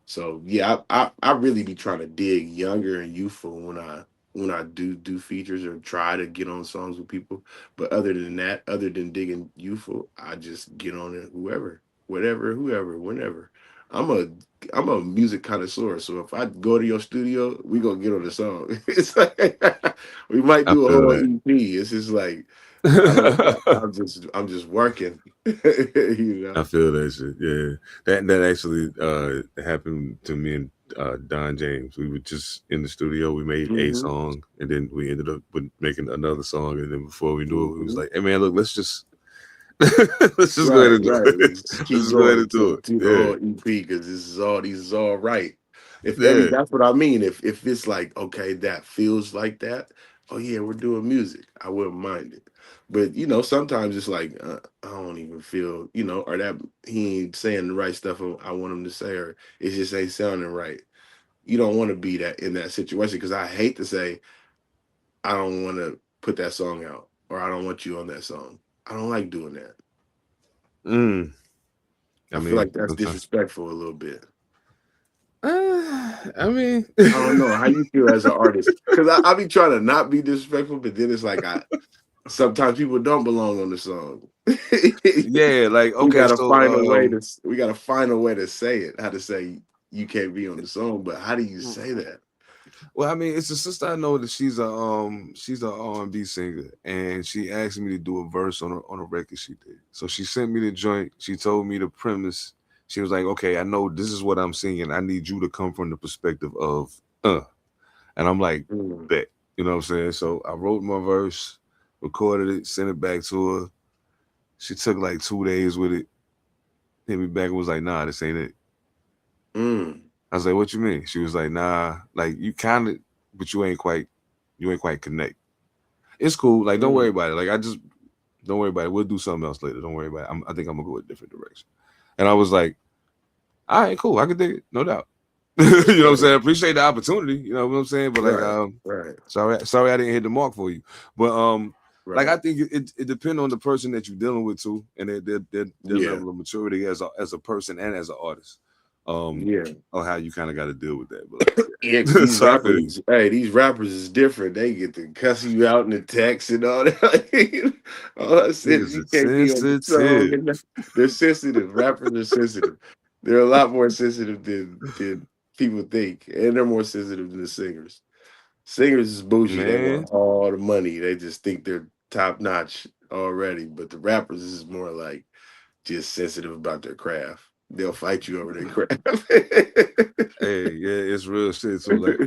So yeah, I really be trying to dig younger and youthful when I do features or try to get on songs with people. But other than that, other than digging youthful, I just get on it whoever, whatever, whoever, whenever. I'm a I'm a music connoisseur, so if I go to your studio, we gonna get on the song. It's like we might I do a feel whole that. EP. It's just like I don't. I'm just working. You I know. feel that shit. Yeah, that actually happened to me and Don James. We were just in the studio. We made a Hmm. song, and then we ended up with making another song. And then before we knew it, we was Hmm. like, "Hey man, look, let's just let's just go ahead Right, and do right. it. Just Let's keep just go ahead going and do it." to the Yeah, whole EP because this is all right. If every yeah. that's what I mean. If it's like okay, that feels like that. Oh yeah, we're doing music. I wouldn't mind it. But you know, sometimes it's like I don't even feel or that he ain't saying the right stuff I want him to say, or it just ain't sounding right. You don't want to be that in that situation because I hate to say I don't want to put that song out or I don't want you on that song. I don't like doing that. Mm. I I feel mean, like that's sometimes. disrespectful a little bit. I mean, I don't know how you feel as an artist because I be trying to not be disrespectful, but then it's like I sometimes people don't belong on the song. yeah. Like we okay, gotta so find a way to we gotta find a way to say it. How to say you can't be on the song, but how do you say that? well, I mean, it's a sister I know that she's a R&B singer, and she asked me to do a verse on a record she did. So she sent me the joint. She told me the premise. She was like, "Okay, I know this is what I'm singing. I need you to come from the perspective of and I'm like, Mm, bet. You know what I'm saying? So I wrote my verse, recorded it, sent it back to her. She took like 2 days with it, hit me back and was like, "Nah, this ain't it." mm, I was like, "What you mean?" She was like, "Nah, like you kind of, but you ain't quite connect. It's cool. Like, don't worry mm, about it. Like, I just don't worry about it. We'll do something else later. Don't worry about it. I think I'm gonna go a different direction." And I was like, "All right, cool. I can dig it, no doubt." You know what I'm saying? Appreciate the opportunity. You know what I'm saying? But like, right, right, sorry, I didn't hit the mark for you. But like right. I think it depends on the person that you're dealing with too, and their Yeah, level of maturity as a person and as an artist. Um, yeah. or how you kind of got to deal with that. But like, Yeah, because yeah. these So I feel you. rappers, hey, these rappers is different. They get to cuss you out in the text and all that. All that shit, Niggas you are can't be on the song. sensitive, And they're sensitive. Rappers are sensitive. They're a lot more sensitive than people think, and they're more sensitive than the singers. Singers is bougie. They man. want all the money. They just think they're top notch already. But the rappers is more like just sensitive about their craft. They'll fight you over their craft. Hey, yeah, it's real shit. So like,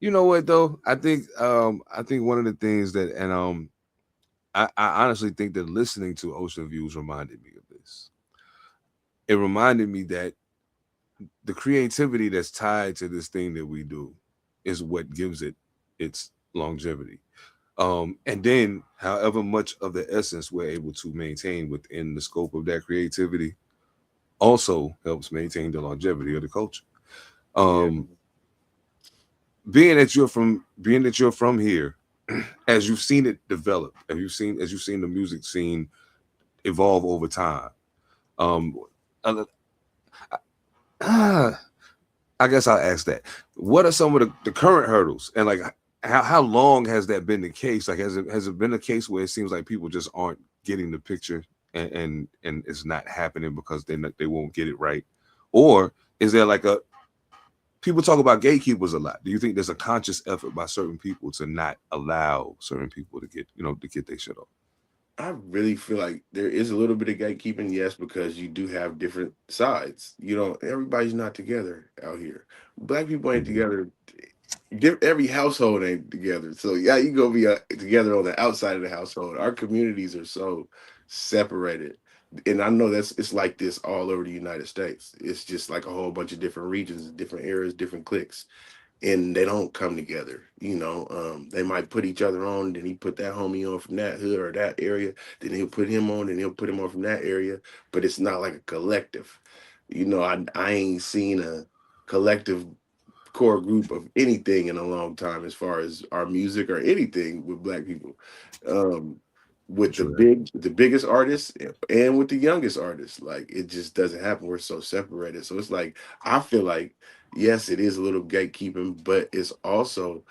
you know what though? I think one of the things that, and I honestly think that listening to Ocean Views reminded me of this. It reminded me that the creativity that's tied to this thing that we do is what gives it its longevity. And then, however much of the essence we're able to maintain within the scope of that creativity also helps maintain the longevity of the culture. Yeah. Um, being that you're from here, as you've seen it develop, as you've seen the music scene evolve over time. Um, uh, I guess I'll ask that. What are some of the current hurdles, and like how long has that been the case? Like, has it been a case where it seems like people just aren't getting the picture, and it's not happening because they won't get it right, or is there like a people talk about gatekeepers a lot? Do you think there's a conscious effort by certain people to not allow certain people to get to get their shit off? I really feel like there is a little bit of gatekeeping, yes, because you do have different sides. You know, everybody's not together out here. Black people ain't Mhm. together. Every household ain't together. So yeah, you gonna be together on the outside of the household. Our communities are so separated, and I know that's it's like this all over the United States. It's just like a whole bunch of different regions, different areas, different cliques, and they don't come together. They might put each other on, then he put that homie on from that hood or that area, then he'll put him on, and he'll put him on from that area, but it's not like a collective. I ain't seen a collective core group of anything in a long time as far as our music or anything with black people. Um, with True that. the biggest artists and with the youngest artists, like it just doesn't happen. We're so separated. So it's like I feel like yes, it is a little gatekeeping, but it's also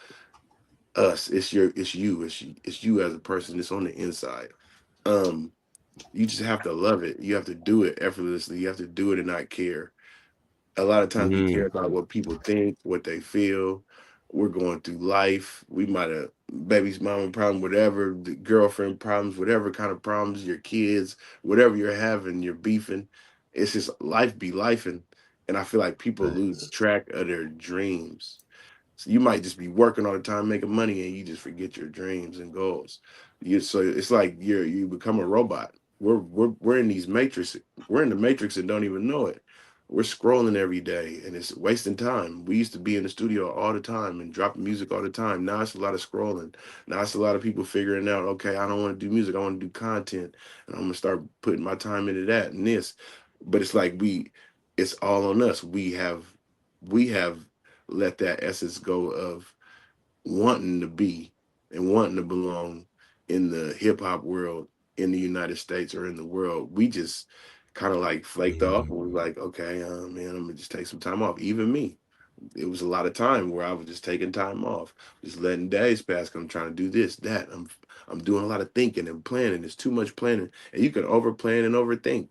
us. It's you as a person. It's on the inside. Um, you just have to love it. You have to do it effortlessly. You have to do it and not care. A lot of times we care Mm, about what people think, what they feel, we're going through life. We might have baby's mama problem, whatever, the girlfriend problems, whatever kind of problems, your kids, whatever you're having, you're beefing. It's just life be lifing. And I feel like people lose Thanks. track of their dreams. So you might just be working all the time, making money, and you just forget your dreams and goals. So it's like you become a robot. We're in these matrix. We're in the matrix and don't even know it. We're scrolling every day and it's wasting time. We used to be in the studio all the time and dropping music all the time. Now it's a lot of scrolling. Now it's a lot of people figuring out, okay, I don't want to do music. I want to do content. And I'm gonna start putting my time into that and this. But it's like it's all on us. We have let that essence go of wanting to be and wanting to belong in the hip hop world in the United States or in the world. We just kind of like flaked off and was like, okay, man, I'm gonna just take some time off. Even me, it was a lot of time where I was just taking time off, just letting days pass. 'Cause I'm trying to do this, that. I'm doing a lot of thinking and planning. It's too much planning, and you can over plan and overthink,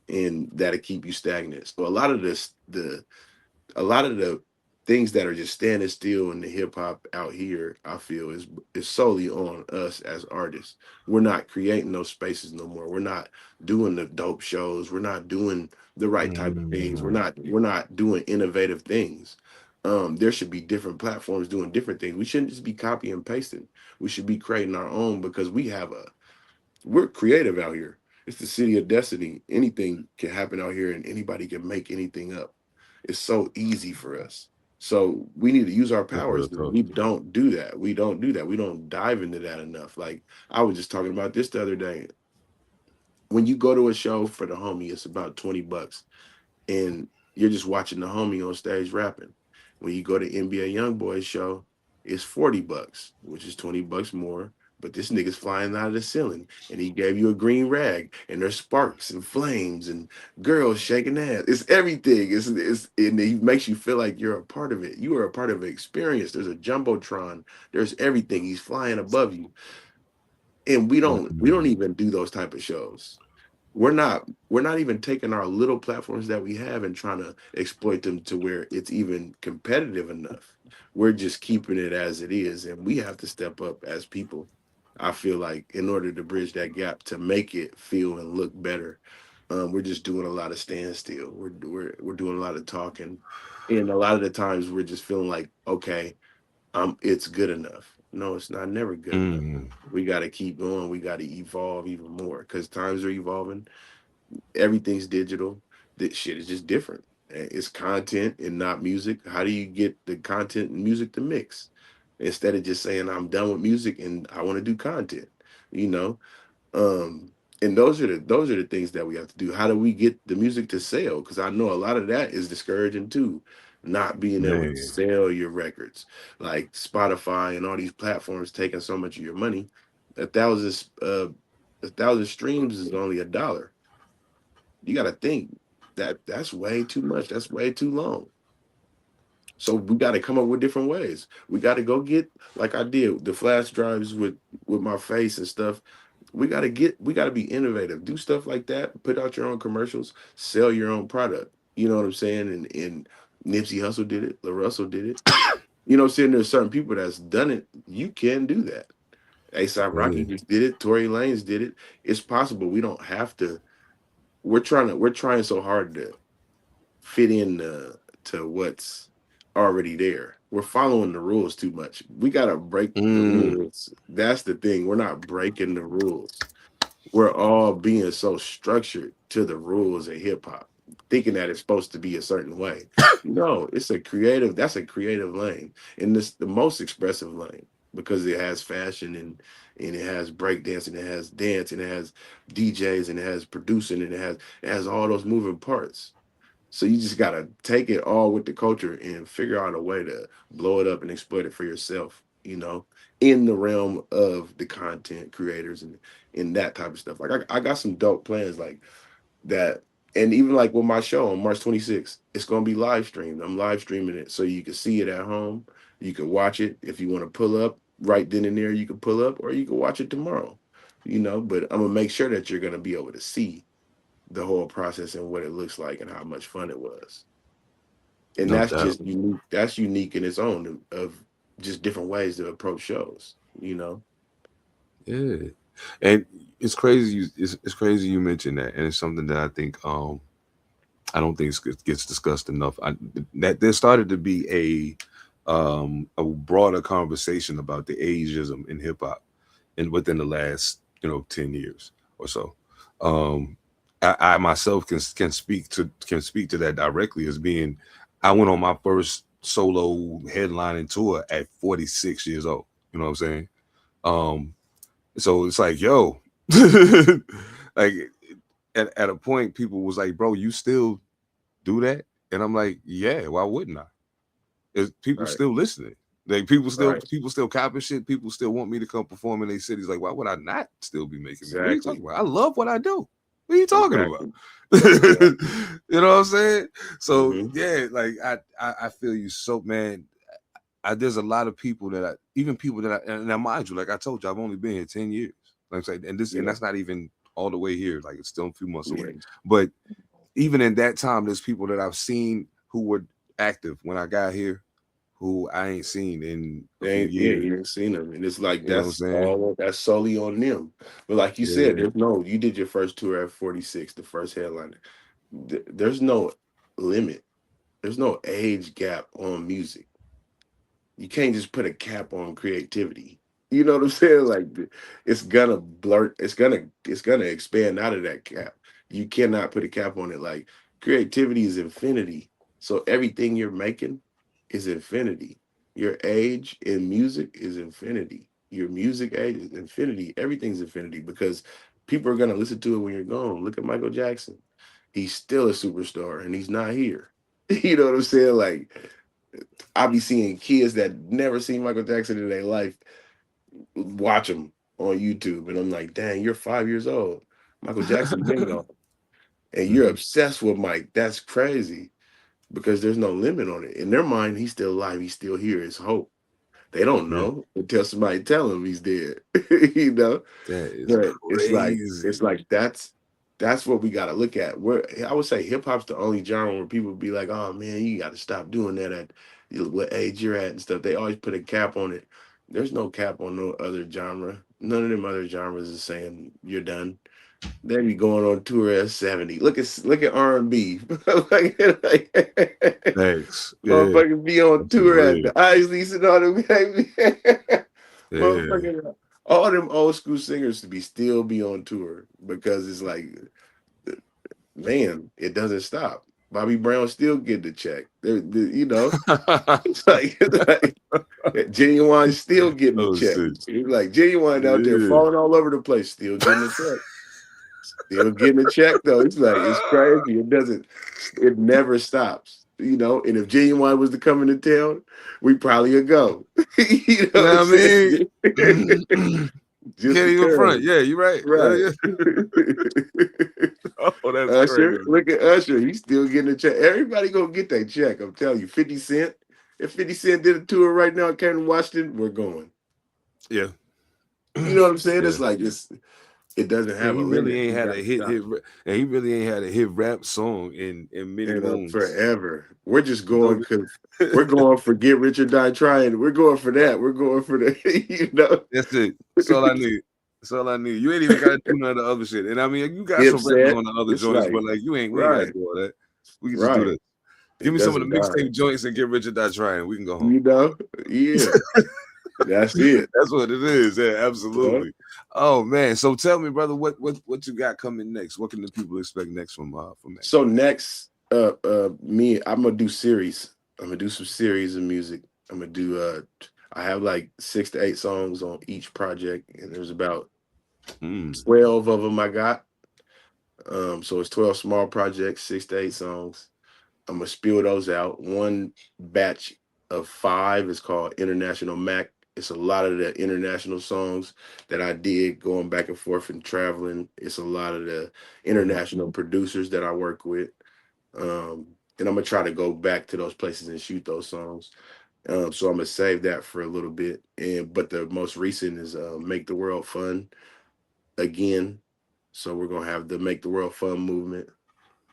and that'll keep you stagnant. So a lot of the things that are just standing still in the hip hop out here, I feel is solely on us as artists. We're not creating those spaces no more. We're not doing the dope shows. We're not doing the right type of things. We're not doing innovative things. There should be different platforms doing different things. We shouldn't just be copy and pasting. We should be creating our own because we're creative out here. It's the city of destiny. Anything can happen out here and anybody can make anything up. It's so easy for us. So we need to use our That's powers. real talk. We don't do that. We don't do that. We don't dive into that enough. Like I was just talking about this the other day. When you go to a show for the homie, it's about $20 and you're just watching the homie on stage rapping. When you go to NBA YoungBoy's show, it's $40, which is $20 more. But this nigga's flying out of the ceiling, and he gave you a green rag, and there's sparks and flames and girls shaking ass. It's everything. And he makes you feel like you're a part of it. You are a part of an experience. There's a jumbotron. There's everything. He's flying above you, and we don't even do those type of shows. We're not even taking our little platforms that we have and trying to exploit them to where it's even competitive enough. We're just keeping it as it is, and we have to step up as people. I feel like in order to bridge that gap to make it feel and look better, we're just doing a lot of standstill. We're doing a lot of talking, and a lot of the times we're just feeling like, okay, it's good enough. No, it's not never good enough. We got to keep going. We got to evolve even more because times are evolving. Everything's digital. This shit is just different. It's content and not music. How do you get the content and music to mix instead of just saying I'm done with music and I want to do content? You know, and those are the things that we have to do. How do we get the music to sell? Because I know a lot of that is discouraging too, not being able to Man. sell your records, like Spotify and all these platforms taking so much of your money. A thousand a thousand streams is only $1. You got to think that's way too much. That's way too long. So we got to come up with different ways. We got to go get like I did the flash drives with my face and stuff. We got to be innovative. Do stuff like that. Put out your own commercials. Sell your own product. You know what I'm saying? And Nipsey Hussle did it. La Russell did it. You know what I'm saying? There's certain people that's done it. You can do that. ASAP Rocky Yeah. just did it. Tory Lanez did it. It's possible. We don't have to. We're trying so hard to fit in to what's already there. We're following the rules too much. We gotta break the rules. That's the thing. We're not breaking the rules. We're all being so structured to the rules of hip hop, thinking that it's supposed to be a certain way. No, that's a creative lane. And this the most expressive lane because it has fashion and it has breakdance and it has dance and it has DJs and it has producing and it has all those moving parts. So you just gotta take it all with the culture and figure out a way to blow it up and exploit it for yourself, in the realm of the content creators and that type of stuff. Like I got some dope plans like that. And even like with my show on March 26th, it's gonna be live streamed. I'm live streaming it so you can see it at home. You can watch it if you want to pull up right then and there, you can pull up, or you can watch it tomorrow. But I'm gonna make sure that you're gonna be able to see the whole process and what it looks like and how much fun it was. And No that's doubt. just unique. That's unique in its own of just different ways to approach shows, you know. Yeah, and it's crazy. It's crazy you mentioned that, and it's something that I think I don't think gets discussed enough. That there started to be a broader conversation about the ageism in hip hop, and within the last 10 years or so. Um, I myself can speak to that directly as being I went on my first solo headlining tour at 46 years old. You know what I'm saying? Um, so it's like, yo, like at a point, people was like, bro, you still do that? And I'm like, yeah, why wouldn't I? Is people Right, still listening? Like people still right, people still copy shit. People still want me to come perform in their cities. Like, why would I not still be making music? What are you talking exactly, about? I love what I do. What are you talking about? exactly, You exactly. know what I'm saying? So Hmm. yeah, like I feel you so, man. There's a lot of people that even people that and now mind you, like I told you, I've only been here 10 years. Like I'm saying, and Yeah, that's not even all the way here. Like it's still a few months away. yeah, But even in that time, there's people that I've seen who were active when I got here, who I ain't seen in a they few ain't, yeah, years. you ain't seen them, and it's like You know what I'm saying? that's solely on them. But like you said, Yeah. there's no. You did your first tour at 46, the first headliner. There's no limit. There's no age gap on music. You can't just put a cap on creativity. You know what I'm saying? Like it's gonna blurt, it's gonna expand out of that cap. You cannot put a cap on it. Like creativity is infinity. So everything you're making is infinity. Your age in music is infinity. Your music age is infinity. Everything's infinity because people are gonna listen to it when you're gone. Look at Michael Jackson. He's still a superstar and he's not here. You know what I'm saying? Like I be seeing kids that never seen Michael Jackson in their life watch him on YouTube, and I'm like, dang, you're 5 years old. Michael Jackson been gone, and you're Mhm. obsessed with Mike. That's crazy because there's no limit on it. In their mind, he's still alive. He's still here. It's hope. They don't Yeah, know until somebody tell them he's dead. You know, that is but it's crazy. like that's what we got to look at. Where I would say hip hop's the only genre where people be like, "Oh man, you got to stop doing that at what age you're at and stuff." They always put a cap on it. There's no cap on no other genre. None of them other genres is saying you're done. They be going on tour at 70. Look at R&B. Thanks. Yeah, Motherfuckers be on this is tour at real. the Isleys and all them. Yeah. Motherfuckers, all them old school singers to be still be on tour because it's like, man, it doesn't stop. Bobby Brown still getting the check. It's like Genuine still getting the Oh check. shit. It's like Genuine out there Yeah. falling all over the place, still getting the check. Still getting a check though. It's like it's crazy. It never stops. And if Genuine was to come into town, we probably would go. You know You what I'm know what I saying? mean? Just Can't even front. because. Yeah, you're right. Yeah, Right. yeah. Oh, that's Usher, crazy. look at Usher. He's still getting a check. Everybody gonna get that check. I'm telling you, 50 Cent. If 50 Cent did a tour right now, came to Washington, we're going. Yeah. You know what I'm saying? Yeah. It's like it doesn't And have a he really limit. ain't You had a gotta hit stop. hit and he really ain't had a hit rap song in many And moons. forever. We're just You know going because we're going for Get Rich or Die Trying. We're going for that. We're going for the, That's it. That's all I need. That's all I need. You ain't even gotta do none of the other shit. And I mean you got some rappers Dipset. on the other It's joints, like, but like we ain't gotta right, do all that. We can just do right. this. Give It me some of doesn't the die. mixtape joints and get Richard Die Trying. We can go home. You know? Yeah. That's it. That's what it is. Yeah, Uh, absolutely. Oh man. So tell me, brother, what you got coming next? What can the people expect next from Mac so Dre? next, I'm gonna do series. I'm gonna do some series of music. I'm gonna do I have like 6 to 8 songs on each project, and there's about Mm. 12 of them I got. So it's 12 small projects, 6 to 8 songs. I'm gonna spill those out. One batch of 5 is called International Mac. It's a lot of the international songs that I did going back and forth and traveling. It's a lot of the Mhm. international producers that I work with. And I'm gonna try to go back to those places and shoot those songs. So I'm gonna save that for a little bit. But the most recent is Make the World Fun again. So we're gonna have the Make the World Fun movement.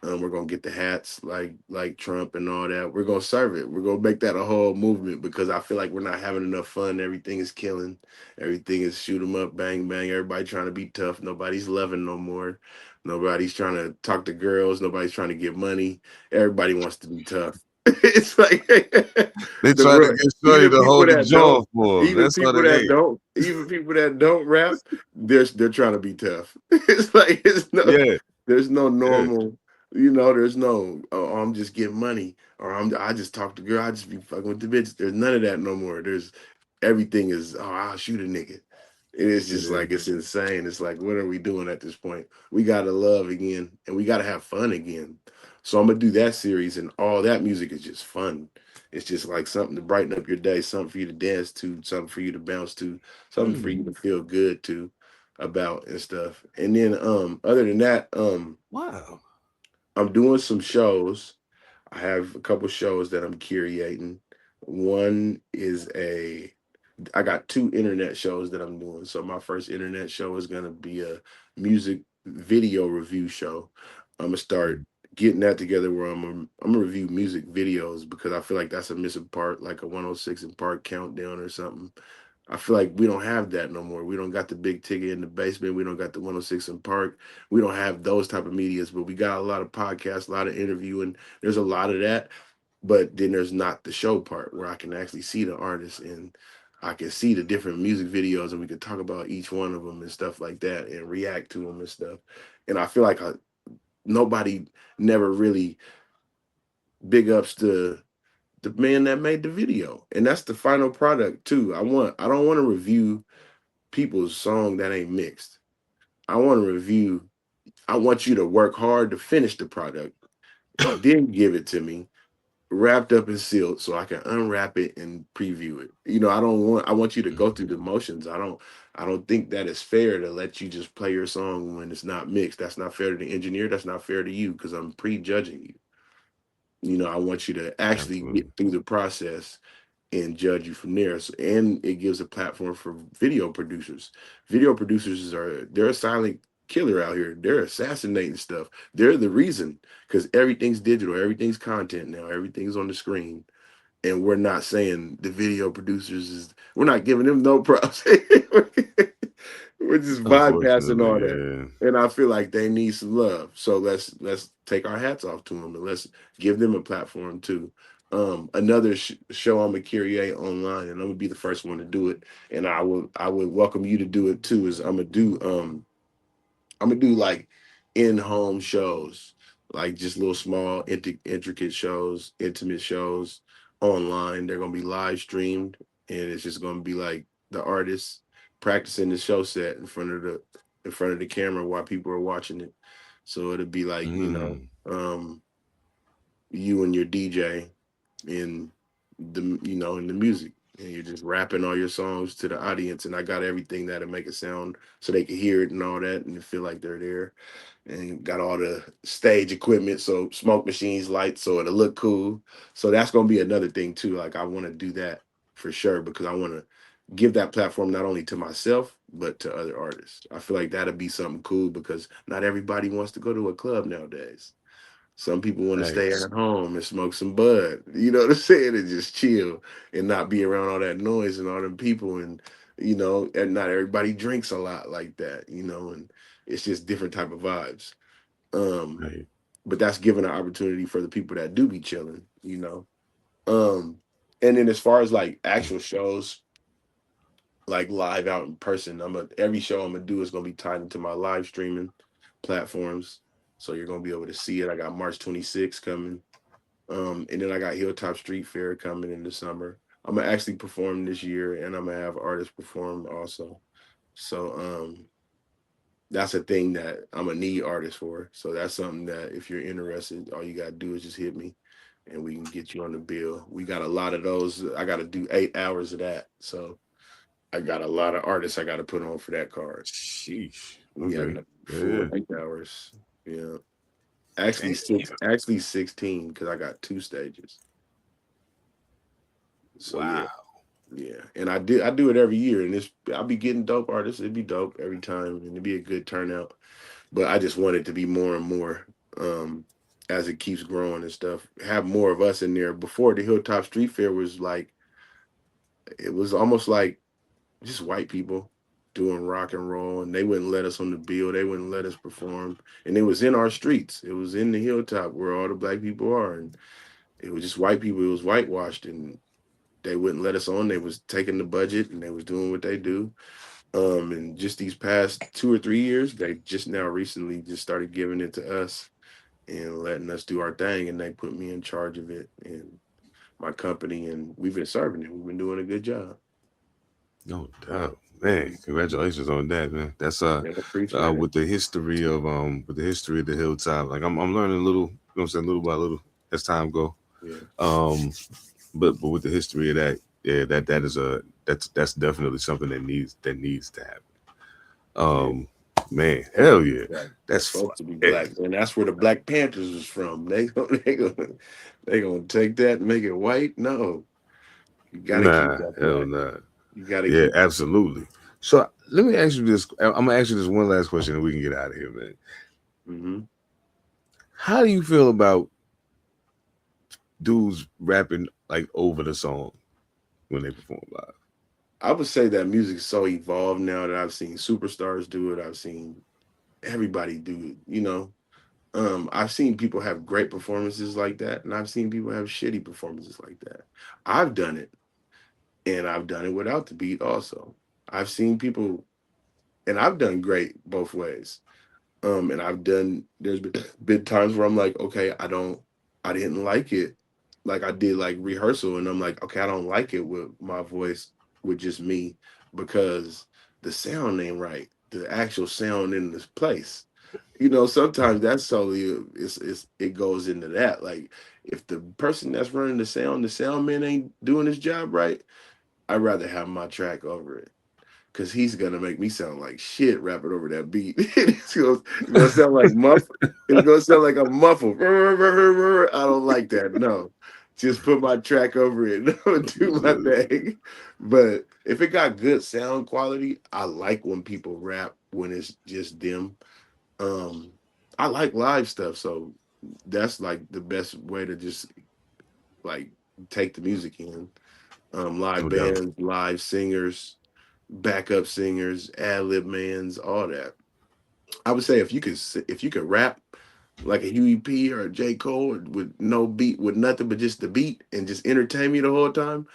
We're gonna get the hats like Trump and all that. We're gonna serve it. We're gonna make that a whole movement because I feel like we're not having enough fun. Everything is killing. Everything is shoot 'em up, bang bang. Everybody trying to be tough. Nobody's loving no more. Nobody's trying to talk to girls. Nobody's trying to get money. Everybody wants to be tough. It's like They the tried to world. get Shorty Even to people hold the that don't, jaw for him. even That's how people they that ain't. don't, even people that don't rap, they're trying to be tough. It's like Yeah, there's no yeah. normal. There's no, oh, I'm just getting money, or I just talk to girl, I just be fucking with the bitches. There's none of that no more. There's everything is, oh, I'll shoot a nigga. It is just Yeah. like it's insane. It's like, what are we doing at this point? We gotta love again, and we gotta have fun again. So I'm gonna do that series, and all that music is just fun. It's just like something to brighten up your day, something for you to dance to, something for you to bounce to, something for you to feel good to about and stuff. And then other than that, Wow. I'm doing some shows. I have a couple shows that I'm curating. One is I got two internet shows that I'm doing. So my first internet show is gonna be a music video review show. I'm gonna start getting that together where I'm gonna review music videos because I feel like that's a missing part, like a 106 in Park countdown or something. I feel like we don't have that no more. We don't got the big ticket in the basement. We don't got the 106 in Park. We don't have those type of medias, but we got a lot of podcasts, a lot of interviewing. There's a lot of that, but then there's not the show part where I can actually see the artists and I can see the different music videos and we could talk about each one of them and stuff like that and react to them and stuff. And I feel like nobody never really big ups the man that made the video. And that's the final product too. I don't want to review people's song that ain't mixed. I want to review, I want you to work hard to finish the product, then give it to me, wrapped up and sealed so I can unwrap it and preview it. I want you to go through the motions. I don't think that it's fair to let you just play your song when it's not mixed. That's not fair to the engineer. That's not fair to you because I'm prejudging you. I want you to actually get Absolutely. through the process and judge you from there. So, and it gives a platform for video producers. Video producers they're a silent killer out here. They're assassinating stuff. They're the reason because everything's digital, everything's content now, everything's on the screen. And we're not saying the video producers we're not giving them no props. We're just bypassing Unfortunately, all that. yeah. And I feel like they need some love. So let's take our hats off to them and let's give them a platform too. Another show I'm gonna curate online, and I'm gonna be the first one to do it. And I would welcome you to do it too. Is I'm gonna do like in-home shows, like just little small, intricate shows, intimate shows online. They're gonna be live streamed, and it's just gonna be like the artists practicing the show set in front of the camera while people are watching it. So it'll be like Mm. you and your DJ in in the music. And you're just rapping all your songs to the audience, and I got everything that'll make it sound so they can hear it and all that, and feel like they're there and got all the stage equipment, so smoke machines, lights, so it'll look cool. So that's gonna be another thing too. Like I want to do that for sure because I want to give that platform not only to myself but to other artists. I feel like that'll be something cool because not everybody wants to go to a club nowadays. Some people want to stay Thanks. at home and smoke some bud, you know what I'm saying, and just chill and not be around all that noise and all them people. And and not everybody drinks a lot like that, and it's just different type of vibes. Um, Right. but that's giving an opportunity for the people that do be chilling. Um, and then as far as like actual shows, like live out in person, every show I'm gonna do is gonna be tied into my live streaming platforms. So you're gonna be able to see it. I got March 26th coming. And then I got Hilltop Street Fair coming in the summer. I'm gonna actually perform this year and I'm gonna have artists perform also. So that's a thing that I'm gonna need artists for. So that's something that if you're interested, all you gotta do is just hit me and we can get you on the bill. We got a lot of those. I gotta do 8 hours of that. So I got a lot of artists I gotta put on for that card. Sheesh. Yeah, I Okay. got full Yeah. 8 hours. Yeah. Actually Damn. 16 because I got two stages. So yeah. Wow. Yeah, and I do it every year, and I'll be getting dope artists. It'd be dope every time, and it'd be a good turnout. But I just want it to be more and more. as it keeps growing and stuff. Have more of us in there. Before, the Hilltop Street Fair was like, it was almost like just white people doing rock and roll, and they wouldn't let us on the bill. They wouldn't let us perform, and it was in our streets. It was in the Hilltop where all the black people are, and it was just white people. It was whitewashed, and they wouldn't let us on. They was taking the budget, and they was doing what they do. And just these past 2 or 3 years, they just now recently just started giving it to us and letting us do our thing, and they put me in charge of it and my company, and we've been serving it. We've been doing a good job. No doubt, man. Congratulations on that, man. That's Yeah, I appreciate it. with the history of the Hilltop. Like I'm learning a little, you know what I'm saying, little by little as time go. Yeah. But with the history of that, yeah, that's definitely something that needs to happen. Man, hell yeah. That's supposed to be black, and that's where the Black Panthers was from. They gonna take that and make it white. No, you gotta keep that. Hell nah. You gotta. Yeah, absolutely. So let me ask you this. I'm gonna ask you this one last question, and we can get out of here, man. Mm-hmm. How do you feel about dudes rapping like over the song when they perform live? I would say that music is so evolved now that I've seen superstars do it. I've seen everybody do it. You know, I've seen people have great performances like that, and I've seen people have shitty performances like that. I've done it, and I've done it without the beat also. I've seen people, and I've done great both ways. And there's been times where I'm like, okay, I didn't like it. Like I did like rehearsal, and I'm like, okay, I don't like it with my voice, with just me, because the sound ain't right. The actual sound in this place. You know, sometimes that's solely it goes into that. Like if the person that's running the sound man ain't doing his job right, I'd rather have my track over it. Cause he's gonna make me sound like shit rapping over that beat. It's gonna sound like muffled. It's gonna sound like a muffled. I don't like that. No, just put my track over it. Do my thing. But if it got good sound quality, I like when people rap when it's just them. I like live stuff, so that's like the best way to just like take the music in. Live bands, live singers, backup singers, ad-lib mans, all that. I would say if you could rap like a Huey P or a J. Cole with no beat, with nothing but just the beat, and just entertain me the whole time,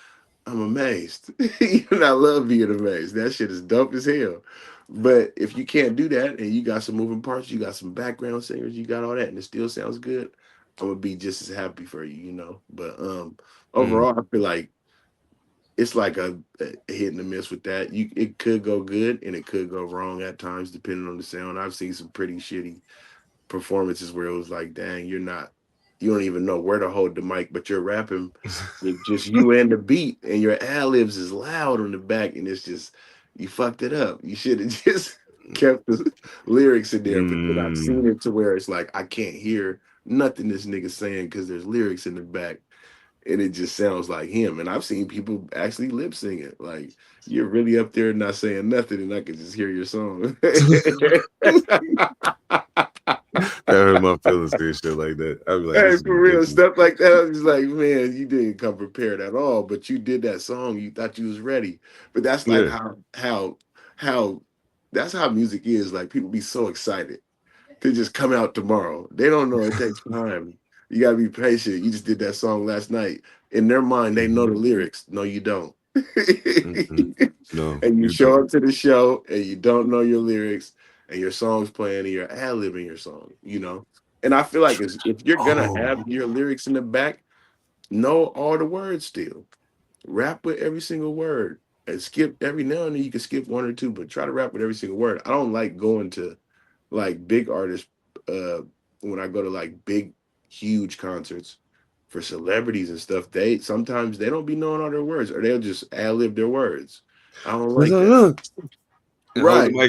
I'm amazed. And I love being amazed. That shit is dope as hell. But if you can't do that and you got some moving parts, you got some background singers, you got all that, and it still sounds good, I'm gonna be just as happy for you, you know. But overall, I feel like it's like a hit and a miss with that. It could go good and it could go wrong at times, depending on the sound. I've seen some pretty shitty performances where it was like, dang, you don't even know where to hold the mic, but you're rapping with just you and the beat, and your ad-libs is loud on the back, and it's just, you fucked it up. You should have just kept the lyrics in there. But I've seen it to where it's like, I can't hear nothing this nigga's saying because there's lyrics in the back. And it just sounds like him. And I've seen people actually lip sing it. Like, you're really up there not saying nothing, and I can just hear your song. That hurt my feelings, dude, shit like that. I'd be like, hey, for real, stuff like that. I was just like, man, you didn't come prepared at all, but you did that song. You thought you was ready. But that's like how that's how music is. Like, people be so excited to just come out tomorrow. They don't know it takes time. You gotta be patient. You just did that song last night. In their mind, they know the lyrics. No, you don't. No. And you show up to the show and you don't know your lyrics, and your song's playing and you're ad-libbing your song, you know? And I feel like if you're gonna have your lyrics in the back, know all the words still. Rap with every single word. And skip every now and then, you can skip one or two, but try to rap with every single word. I don't like going to like big artists when I go to like big, huge concerts for celebrities and stuff. Sometimes they don't be knowing all their words, or they'll just ad-lib their words. I don't like that. Right. Yeah,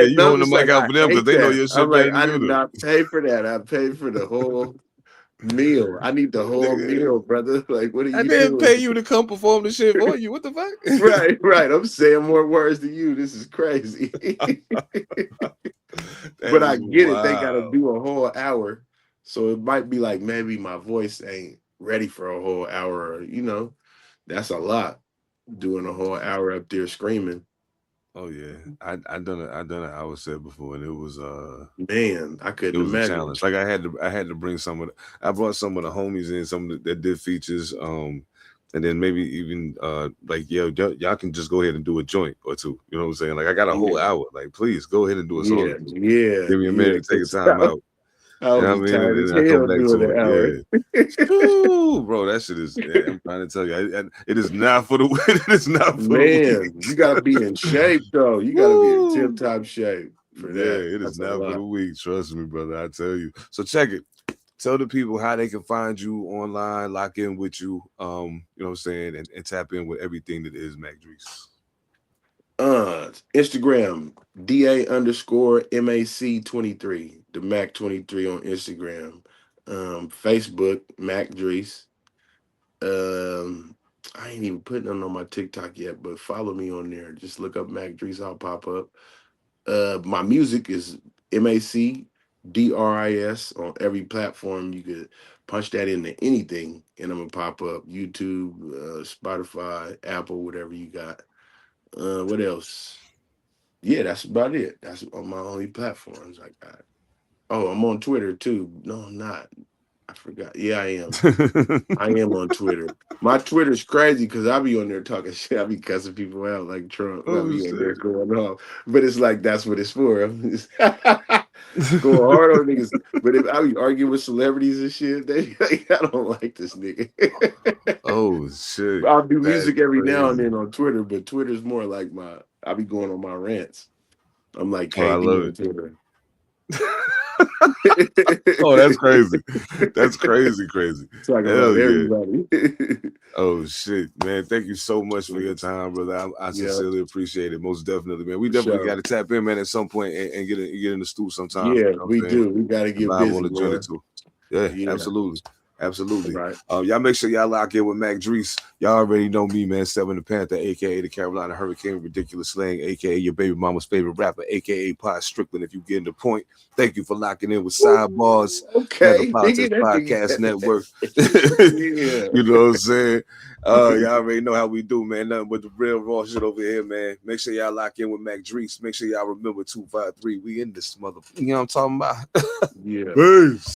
you hold the mic out for them because they know your shit better than I you did do. not pay for that. I paid for the whole meal. I need the whole meal, brother. Like, what are you doing? I didn't pay you to come perform the shit for you. What the fuck? Right. I'm saying more words than you. This is crazy. But I get it. They got to do a whole hour. So it might be like maybe my voice ain't ready for a whole hour. Or, you know, that's a lot doing a whole hour up there screaming. Oh yeah, I done an hour set before, and Man, I it couldn't was a imagine. challenge. Like I had to bring I brought some of the homies in, some that did features, and then maybe even like y'all can just go ahead and do a joint or two. You know what I'm saying? Like I got a whole Yeah, hour. Like please go ahead and do a song. yeah, yeah, Give me a yeah. minute to take a 'Cause time out. I You would know be what I mean? tired And as then I come hell back doing to an it. hour. Yeah. Shoo, bro, that shit is. I'm trying to tell you, it is not for the it is not for the weak. Man, you gotta be in shape though. You gotta be in tip Woo. top shape for Yeah, that. it is That's a not for the lot. weak. Trust me, brother. I tell you. So check it. Tell the people how they can find you online, lock in with you. You know what I'm saying, and tap in with everything that is Mac Dris. Instagram, DA_MAC23, the Mac 23 on Instagram. Facebook, Mac Dris. I ain't even putting them on my TikTok yet, but follow me on there. Just look up Mac Dris, I'll pop up. My music is MACDRIS on every platform. You could punch that into anything, and I'm gonna pop up YouTube, Spotify, Apple, whatever you got. What else? Yeah, that's about it. That's on my only platforms I got. Oh, I'm on Twitter too. No, I'm not. I forgot. Yeah, I am. I am on Twitter. My Twitter's crazy because I be on there talking shit. I be cussing people out like Trump. I Oh be on there shit. going off. But it's like that's what it's for. I'm just going hard on niggas. But if I be arguing with celebrities and shit, they like, I don't like this nigga. Oh shit. I'll do That's music every now and crazy. then on Twitter, but Twitter's more like I be going on my rants. I'm like Oh, I KD love on it. Twitter. Oh, that's crazy. That's crazy. Talking Hell about yeah. everybody. Oh shit, man! Thank you so much for your time, brother. I Yeah, sincerely appreciate it. Most definitely, man. We for definitely got sure. to tap in, man, at some point and get in the stool sometime. Yeah, You know what we I'm saying? do. We got to And get vibe on busy, the joint or boy. two. Yeah, Yeah. absolutely. Right. Y'all make sure y'all lock in with Mac Dris. Y'all already know me, man. Seven Da Pantha, aka the Carolina Hurricane, ridiculous slang, aka your baby mama's favorite rapper, aka Pod Strickland. If you getting the point, thank you for locking in with Side Barz, Pantha Okay. Politix Nigga, that Podcast Network. nigga. You know what I'm saying? Yeah. Y'all already know how we do, man. Nothing but the real raw shit over here, man. Make sure y'all lock in with Mac Dris. Make sure y'all remember 253. We in this mother. You know what I'm talking about? Yeah. Peace.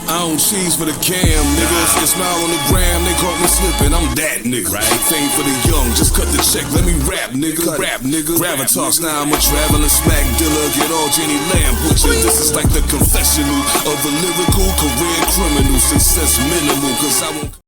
I don't cheese for the cam, nigga. It's smile on the gram, they caught me slipping. I'm that nigga, right? Fame for the young, just cut the check. Let me rap, nigga. Rap, nigga. Gravitas, now I'm a traveling smack dealer. Get all Jenny Lamb butcher. This is like the confessional of a lyrical career criminal. Success minimal, cause I won't.